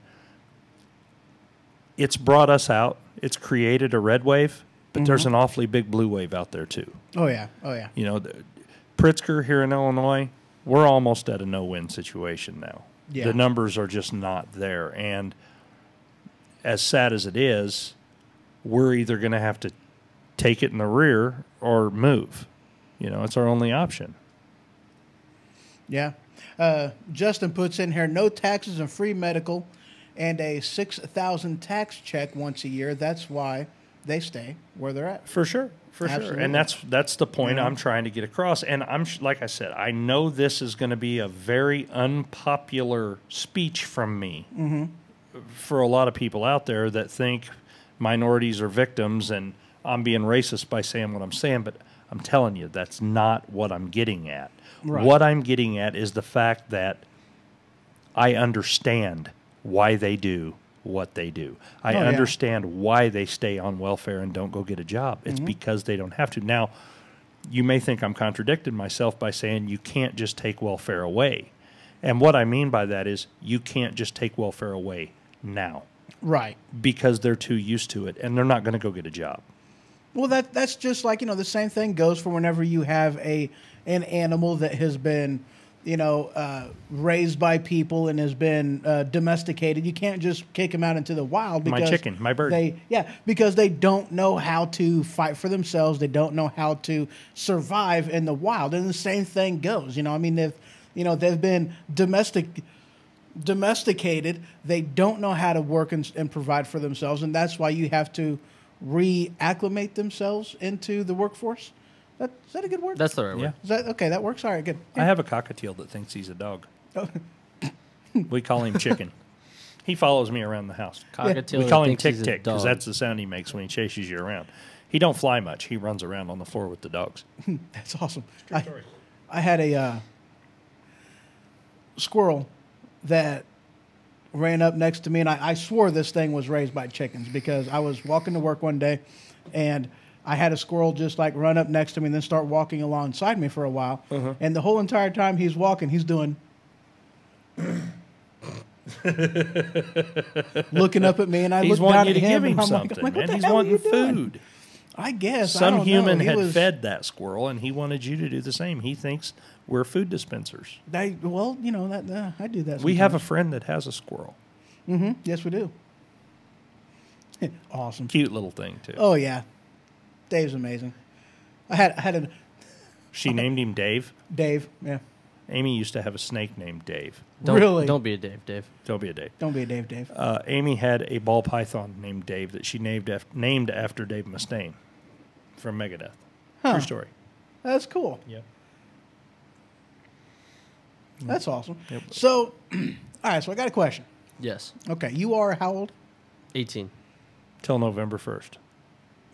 it's brought us out. It's created a red wave, but there's an awfully big blue wave out there too. Oh, yeah. Oh, yeah. You know, Pritzker here in Illinois, we're almost at a no-win situation now. Yeah. The numbers are just not there. And as sad as it is, we're either going to have to take it in the rear or move. You know, it's our only option. Yeah. Justin puts in here, no taxes and free medical and a $6,000 tax check once a year. That's why they stay where they're at. For sure. For Absolutely. sure. And that's the point I'm trying to get across. And like I said, I know this is going to be a very unpopular speech from me for a lot of people out there that think minorities are victims and I'm being racist by saying what I'm saying, but I'm telling you, that's not what I'm getting at. Right. What I'm getting at is the fact that I understand why they do what they do. I understand why they stay on welfare and don't go get a job. It's because they don't have to. Now, you may think I'm contradicting myself by saying you can't just take welfare away. And what I mean by that is you can't just take welfare away now. Right. Because they're too used to it and they're not going to go get a job. Well, that's just like, you know, the same thing goes for whenever you have an animal that has been, you know, raised by people and has been domesticated. You can't just kick them out into the wild because my chicken, my bird. Because they don't know how to fight for themselves. They don't know how to survive in the wild. And the same thing goes. You know, I mean, they've been domesticated. They don't know how to work and provide for themselves, and that's why you have to reacclimate themselves into the workforce. Is that a good word? That's the right word. Yeah. Is that okay? That works. All right, good. I have a cockatiel that thinks he's a dog. We call him Chicken. He follows me around the house. Cockatiel. We call him Tick Tick because that's the sound he makes when he chases you around. He don't fly much. He runs around on the floor with the dogs. That's awesome. I had a squirrel that ran up next to me, and I swore this thing was raised by chickens because I was walking to work one day, and I had a squirrel just like run up next to me and then start walking alongside me for a while. And the whole entire time he's walking, he's doing looking up at me, and I looked down at him. He's wanting you to give him something, man. He's wanting food. I guess. Some human had fed that squirrel, and he wanted you to do the same. He thinks we're food dispensers. Well, you know, I do that sometimes. We have a friend that has a squirrel. Yes, we do. Awesome. Cute little thing, too. Oh, yeah. Dave's amazing. I had a She named him Dave. Dave. Yeah. Amy used to have a snake named Dave. Really? Don't be a Dave. Don't be a Dave. Don't be a Dave. Amy had a ball python named Dave that she named after Dave Mustaine from Megadeth. Huh. True story. That's cool. Yep. That's awesome. Yep. So, all right. So I got a question. Yes. Okay, you are how old? 18. Till November 1st.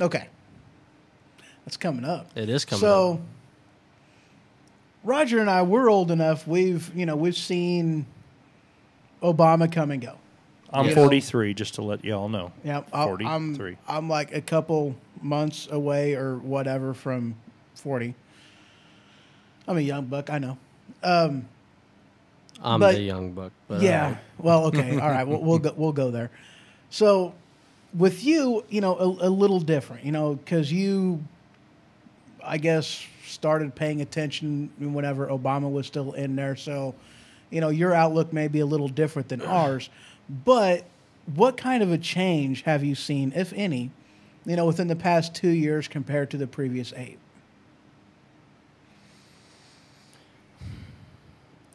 Okay. That's coming up. It is coming up. So, Roger and I, we're old enough. We've seen Obama come and go. I'm 43, just to let you all know. Yeah, 43. I'm like a couple months away or whatever from 40. I'm a young buck, I know. I'm but- the young buck. But Yeah. Well, okay. All right. We'll go there. So, with you, a little different, because you, I guess, started paying attention whenever Obama was still in there. So, your outlook may be a little different than ours. But what kind of a change have you seen, if any, within the past 2 years compared to the previous 8?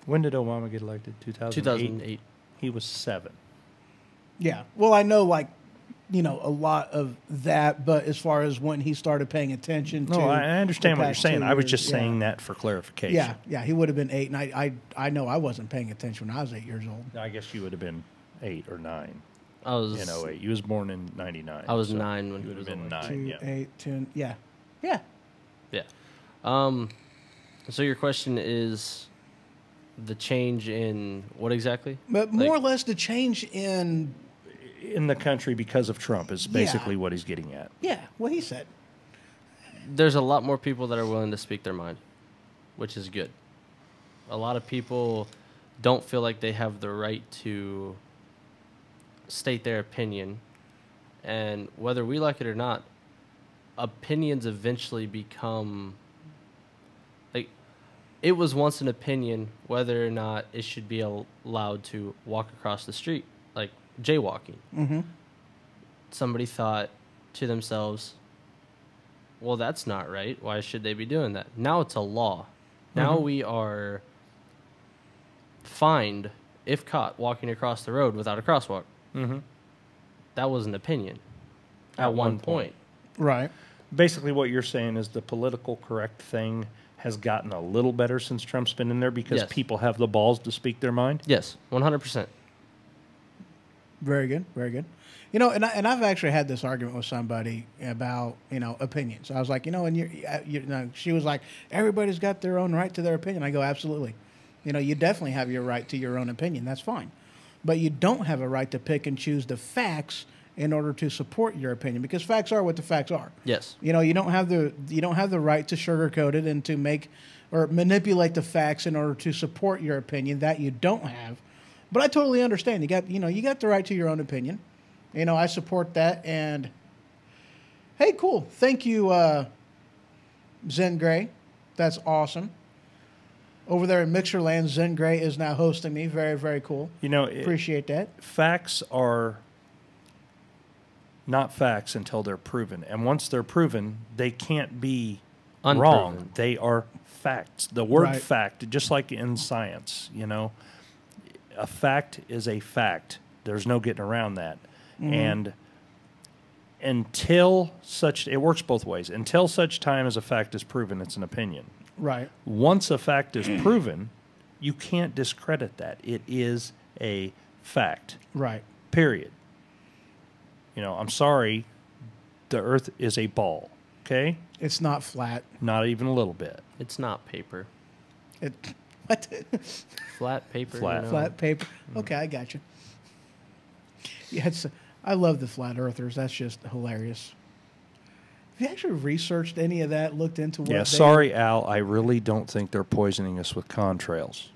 When did Obama get elected? 2008. He was 7. Yeah. Well, I know, a lot of that, but as far as when he started paying attention to. No, I understand the what you're past saying. 2 I was years, just yeah. saying that for clarification. Yeah, he would have been 8, and I know I wasn't paying attention when I was 8 years old. I guess you would have been 8 or 9 I was in 08. You was born in 99. I was so 9 when you he would have was been elected. 9. 2, Yeah. 8, 10, yeah. Yeah. So your question is the change in what exactly? But more or less the change in, In the country because of Trump is basically what he's getting at. what he said. There's a lot more people that are willing to speak their mind, which is good. A lot of people don't feel like they have the right to state their opinion. And whether we like it or not, opinions eventually become like it was once an opinion whether or not it should be allowed to walk across the street, like jaywalking. Mm-hmm. Somebody thought to themselves, well, that's not right. Why should they be doing that? Now it's a law. Now we are fined if caught walking across the road without a crosswalk. Mm-hmm. That was an opinion at one point. Right. Basically, what you're saying is the political correct thing has gotten a little better since Trump's been in there because Yes. people have the balls to speak their mind. Yes, 100%. Very good. Very good. And I've actually had this argument with somebody about, opinions. I was like, she was like, everybody's got their own right to their opinion. I go, absolutely. You definitely have your right to your own opinion. That's fine. But you don't have a right to pick and choose the facts in order to support your opinion, because facts are what the facts are. Yes. You don't have the right to sugarcoat it and to make or manipulate the facts in order to support your opinion. That you don't have. But I totally understand. You got the right to your own opinion. I support that. And hey, cool. Thank you, Zen Gray. That's awesome. Over there in Mixerland, Zen Gray is now hosting me. Very, very cool. Appreciate that. Facts are not facts until they're proven. And once they're proven, they can't be Unproven. wrong. They are facts. The word Right. fact, just like in science, a fact is a fact. There's no getting around that. Mm-hmm. And until it works both ways. Until such time as a fact is proven, it's an opinion. Right. Once a fact is proven, you can't discredit that. It is a fact. Right. Period. I'm sorry, the earth is a ball, okay? It's not flat. Not even a little bit. It's not paper. What? Flat paper. Flat. Flat paper. Okay, I got you. Yeah, I love the flat earthers. That's just hilarious. Have you actually researched any of that? Looked into what? Yeah, sorry, Al. I really don't think they're poisoning us with contrails.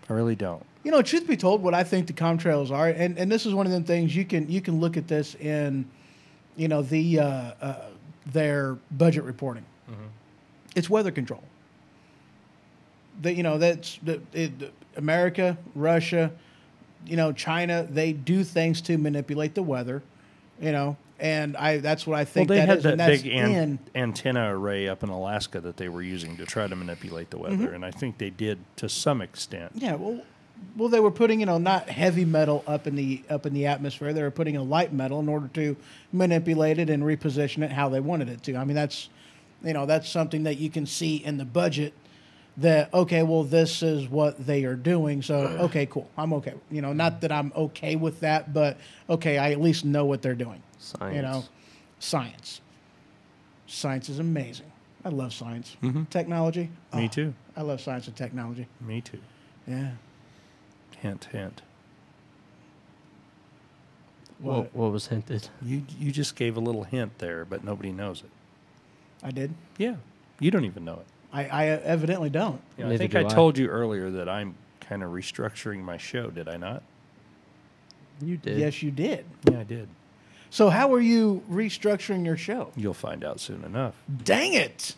I really don't. Truth be told, what I think the contrails are, and this is one of them things you can look at this in, their budget reporting. Mm-hmm. It's weather control. That's America, Russia, China. They do things to manipulate the weather, And that's what I think they that had is. that And that's big antenna array up in Alaska that they were using to try to manipulate the weather, Mm-hmm. and I think they did to some extent. Yeah, well, they were putting not heavy metal up in the atmosphere. They were putting a light metal in order to manipulate it and reposition it how they wanted it to. I mean, that's something that you can see in the budget. That okay, well, this is what they are doing. So okay, cool, I'm okay. Not that I'm okay with that, but okay, I at least know what they're doing. Science. Science is amazing. I love science, technology. Me too. I love science and technology. Me too. Yeah. Hint, hint. What was hinted? You just gave a little hint there, but nobody knows it. I did. Yeah, you don't even know it. I evidently don't. I Neither think do I I. told you earlier that I'm kind of restructuring my show. Did I not? You did. Yes, you did. Yeah, I did. So how are you restructuring your show? You'll find out soon enough. Dang it!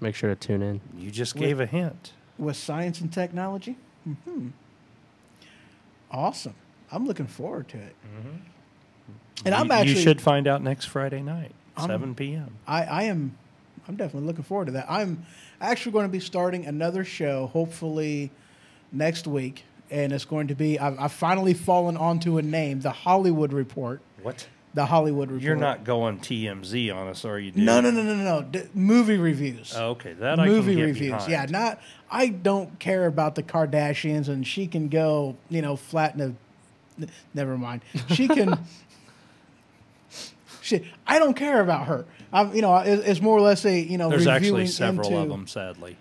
Make sure to tune in. You just gave a hint. With science and technology? Awesome. I'm looking forward to it. And You should find out next Friday night, 7 p.m. I'm definitely looking forward to that. I'm actually going to be starting another show, hopefully next week, and it's going to be. I've finally fallen onto a name, The Hollywood Report. What? The Hollywood Report. You're not going TMZ on us, are you? Dude? No. Movie reviews. Oh, okay, that I Movie can get reviews. behind. Yeah, not. I don't care about the Kardashians, and she can go, flatten a. Never mind. She can. I don't care about her. It's more or less a There's actually reviewing several into, of them, sadly.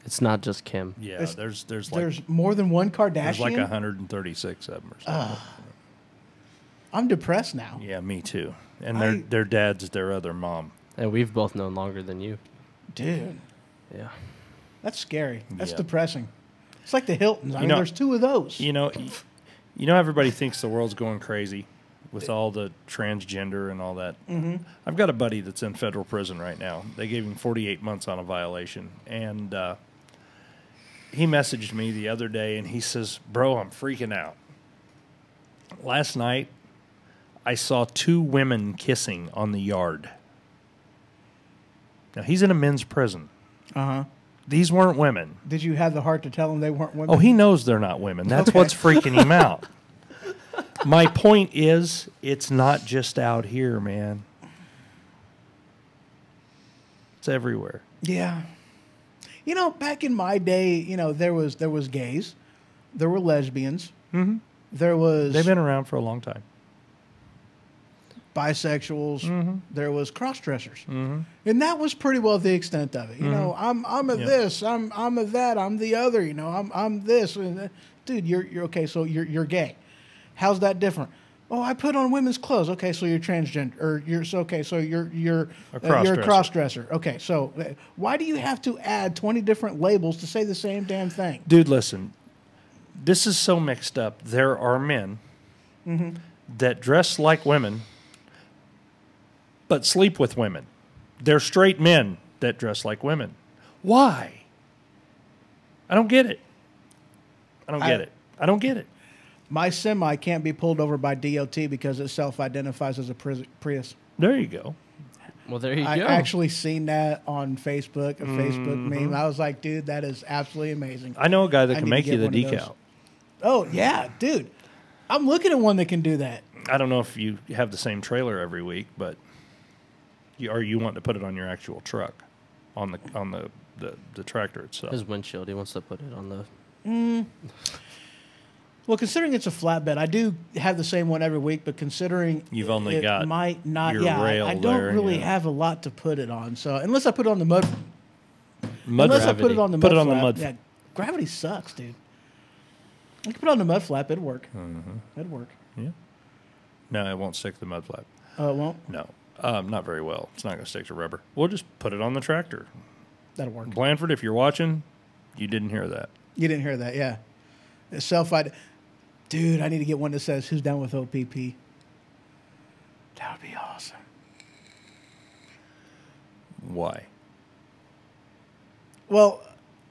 It's not just Kim. Yeah, There's more than one Kardashian. there's like 136 of them or something. I'm depressed now. Yeah, me too. And their dad's their other mom. And we've both known longer than you. Dude, Yeah. that's scary. That's Yeah. depressing. It's like the Hiltons. I mean, there's two of those. You know, everybody thinks the world's going crazy with all the transgender and all that. Mm-hmm. I've got a buddy that's in federal prison right now. They gave him 48 months on a violation. And he messaged me the other day, and he says, bro, I'm freaking out. Last night, I saw two women kissing on the yard. Now, he's in a men's prison. Uh-huh. These weren't women. Did you have the heart to tell them they weren't women? Oh, he knows they're not women. That's what's freaking him out. My point is, it's not just out here, man. It's everywhere. Yeah. Back in my day, there was gays, there were lesbians, there was They've been around for a long time. bisexuals, there was cross-dressers, and that was pretty well the extent of it. I'm a this, I'm a that, I'm the other. I'm this. Dude, you're okay. So you're gay. How's that different? Oh, I put on women's clothes. Okay, so you're transgender, or you're a cross-dresser. Okay, so why do you have to add 20 different labels to say the same damn thing? Dude, listen. This is so mixed up. There are men that dress like women but sleep with women. They're straight men that dress like women. Why? I don't get it. I don't get it. My semi can't be pulled over by DOT because it self-identifies as a Prius. There you go. Well, there you go. I actually seen that on Facebook, a Facebook meme. I was like, dude, that is absolutely amazing. I know a guy that I can need make to you the get one of decal. those. Oh, yeah, dude. I'm looking at one that can do that. I don't know if you have the same trailer every week, but you want to put it on your actual truck, on the tractor itself. His windshield. He wants to put it on the. Well, considering it's a flatbed, I do have the same one every week, but considering You've only it got might not, your yeah, rail I don't there, really yeah. have a lot to put it on. So unless I put it on the mud, Mud unless gravity. I put it on the Put mud it on the flap, mud. yeah, gravity sucks, dude. I can put it on the mud flap; it'd work. It'd work. Yeah. No, it won't stick to the mud flap. Oh, it won't. No, not very well. It's not going to stick to rubber. We'll just put it on the tractor. That'll work. Blandford, if you're watching, you didn't hear that. You didn't hear that, yeah? Self-ID. Dude, I need to get one that says "Who's down with OPP?" That would be awesome. Why? Well,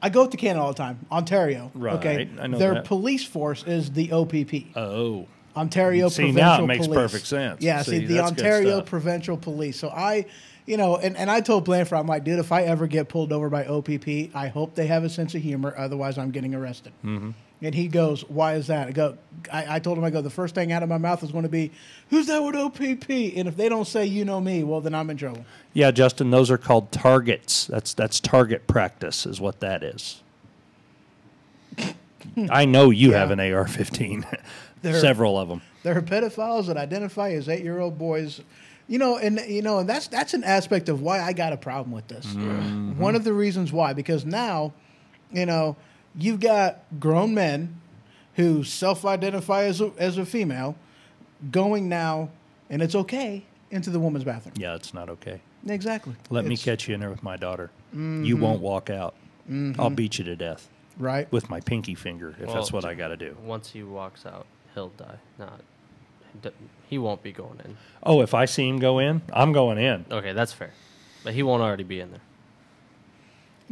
I go up to Canada all the time, Ontario. Right, Okay, I know their that. police force is the OPP. Oh. Ontario See, Provincial now it makes Police. perfect sense. Yeah, see, the that's good Ontario stuff. Provincial Police. So and I told Blanford, I'm like, dude, if I ever get pulled over by OPP, I hope they have a sense of humor. Otherwise, I'm getting arrested. Mm-hmm. And he goes, why is that? I told him, the first thing out of my mouth is going to be, who's that with OPP? And if they don't say, you know me, well, then I'm in trouble. Yeah, Justin, those are called targets. That's target practice is what that is. I know you have an AR-15. Several of them. There are pedophiles that identify as 8-year-old boys. And that's an aspect of why I got a problem with this. Mm-hmm. One of the reasons why, because now, you've got grown men who self-identify as a female going now, and it's okay, into the woman's bathroom. Yeah, it's not okay. Exactly. Let me catch you in there with my daughter. Mm-hmm. You won't walk out. Mm-hmm. I'll beat you to death. Right. With my pinky finger, if that's what I got to do. Once he walks out, he'll die. He won't be going in. Oh, if I see him go in, I'm going in. Okay, that's fair. But he won't already be in there.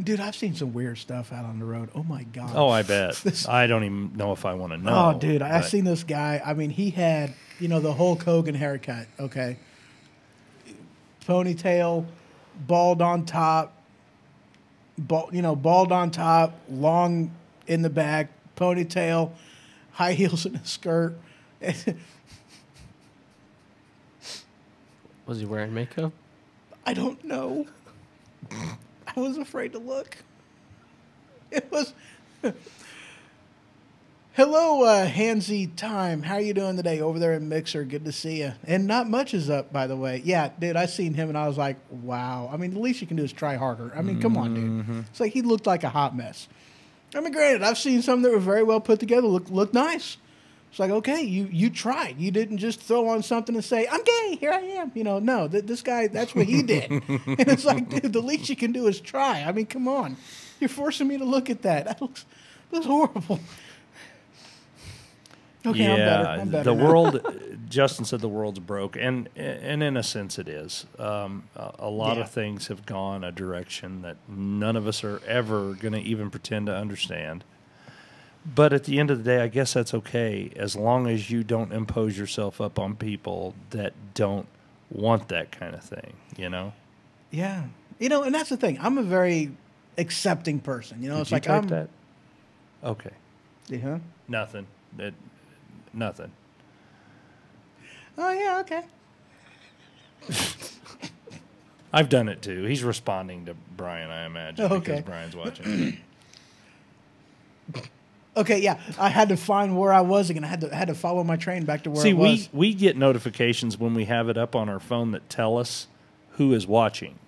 Dude, I've seen some weird stuff out on the road. Oh, my God. Oh, I bet. I don't even know if I want to know. Oh, dude, I seen this guy. I mean, he had, the Hulk Hogan haircut, okay? Ponytail, bald on top, bald on top, long in the back, ponytail, high heels in a skirt. Was he wearing makeup? I don't know. I was afraid to look. It was... Hello, Hansy Time. How you doing today over there in Mixer? Good to see you. And not much is up, by the way. Yeah, dude, I seen him and I was like, wow. I mean, the least you can do is try harder. I mean, come on, dude. It's like he looked like a hot mess. I mean, granted, I've seen some that were very well put together, look nice. It's like, okay, you tried. You didn't just throw on something and say, I'm gay, here I am. No, this guy, that's what he did. And it's like, dude, the least you can do is try. I mean, come on. You're forcing me to look at that. That looks horrible. Okay, yeah, I'm better the now. world, Justin said the world's broke, and in a sense it is. A lot of things have gone a direction that none of us are ever going to even pretend to understand. But at the end of the day, I guess that's okay, as long as you don't impose yourself up on people that don't want that kind of thing, Yeah. And that's the thing. I'm a very accepting person. Did It's you like type that? Okay. Yeah. Nothing. Nothing. Oh, yeah, okay. I've done it too. He's responding to Brian, I imagine, because Brian's watching. Okay, yeah. I had to find where I was again. I had to follow my train back to where it was. See, we get notifications when we have it up on our phone that tell us who is watching.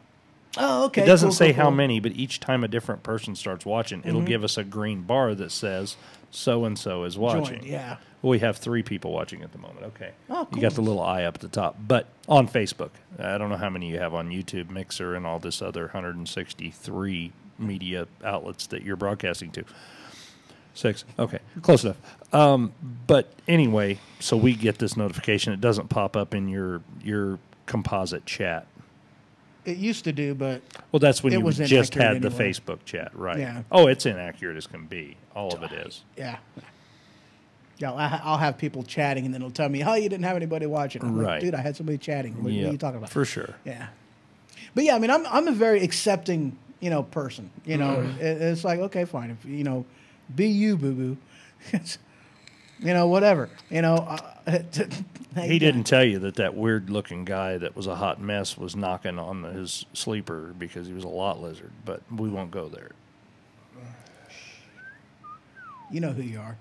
Oh, okay. It doesn't cool, say cool, how cool. many, but each time a different person starts watching, it'll give us a green bar that says so-and-so is watching. Joined, yeah. Well, we have 3 people watching at the moment. Okay. Oh, cool. You got the little eye up at the top. But on Facebook, I don't know how many you have on YouTube, Mixer, and all this other 163 media outlets that you're broadcasting to. 6. Okay. Close enough. But anyway, so we get this notification. It doesn't pop up in your composite chat. It used to do, but Well, that's when it you was just had inaccurate the anyway. Facebook chat, right? Yeah. Oh, it's inaccurate as can be. All of it is. yeah. Yeah, I'll have people chatting, and then it'll tell me, "Oh, you didn't have anybody watching." I'm like, Right. dude, I had somebody chatting. What are you talking about? For sure. Yeah. But yeah, I mean, I'm a very accepting, person. It's like, okay, fine. If be you, boo boo. Whatever. He didn't tell you that weird-looking guy that was a hot mess was knocking on his sleeper because he was a lot lizard, but we won't go there. You know who you are.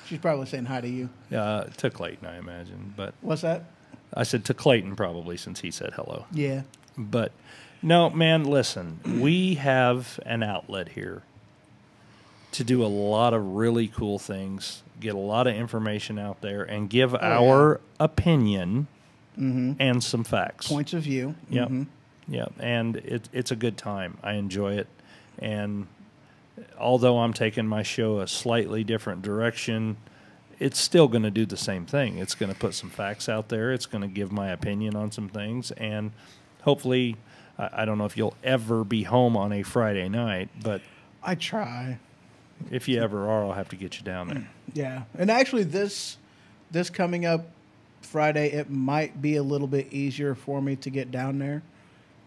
She's probably saying hi to you. To Clayton, I imagine. But What's that? I said to Clayton probably since he said hello. Yeah. But no, man, listen, we have an outlet here to do a lot of really cool things, get a lot of information out there, and give our opinion and some facts. Points of view. Yep. Mm-hmm. Yep. And it's a good time. I enjoy it. And although I'm taking my show a slightly different direction, it's still going to do the same thing. It's going to put some facts out there. It's going to give my opinion on some things. And hopefully, I don't know if you'll ever be home on a Friday night, but I try. if you ever are, I'll have to get you down there. Yeah, and actually, this coming up Friday, it might be a little bit easier for me to get down there.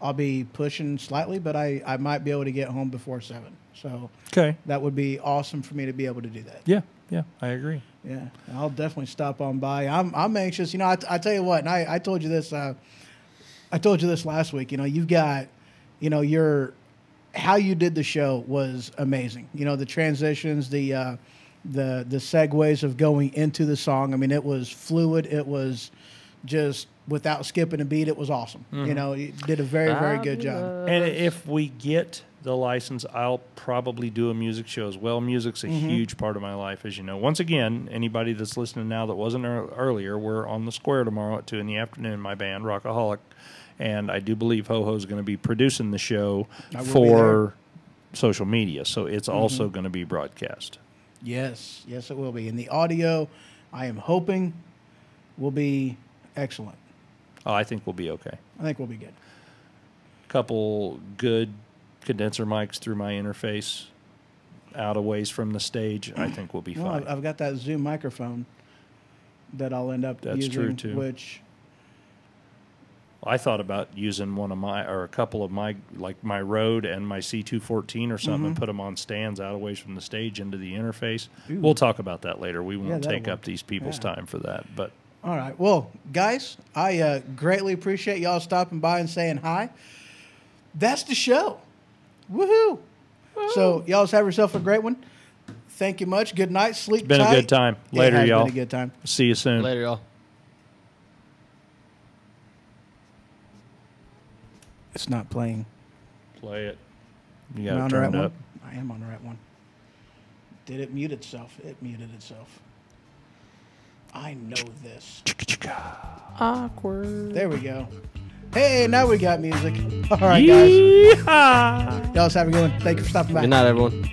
I'll be pushing slightly, but I might be able to get home before 7. So Okay. that would be awesome for me to be able to do that. Yeah, I agree. Yeah, I'll definitely stop on by. I'm anxious. You know, I tell you what, and I told you this. I told you this last week. You know, you've got, you know, how you did the show was amazing. You know, the transitions, the segues of going into the song. I mean, it was fluid. It was just without skipping a beat. It was awesome. Mm-hmm. You know, you did a very, very good job. And if we get the license, I'll probably do a music show as well. Music's a huge part of my life, as you know. Once again, anybody that's listening now that wasn't earlier, we're on the Square tomorrow at 2 in the afternoon, my band, Rockaholic. And I do believe Ho-Ho's going to be producing the show for social media. So it's also going to be broadcast. Yes, it will be. And the audio, I am hoping, will be excellent. Oh, I think we'll be okay. I think we'll be good. Couple good condenser mics through my interface out a ways from the stage. I think we'll be fine. I've got that Zoom microphone that I'll end up using. True, too. Which I thought about using one of my, or a couple of my, like my Rode and my C214 or something, and put them on stands out of ways from the stage into the interface. Ooh. We'll talk about that later. We won't take that'll up these people's time for that. But all right. Well, guys, I greatly appreciate y'all stopping by and saying hi. That's the show. Woohoo! So y'all have yourself a great one. Thank you much. Good night. Sleep tight. Been a good time. Later, it has y'all. Been a good time. See you soon. Later, y'all. It's not playing. Play it. You Am I got on it the right turned one? up. I am on the right one. Did it mute itself? It muted itself. I know this. Awkward. There we go. Hey, now we got music. All right, guys. Yeehaw! Y'all have a good one. Thank you for stopping by. Good night, everyone.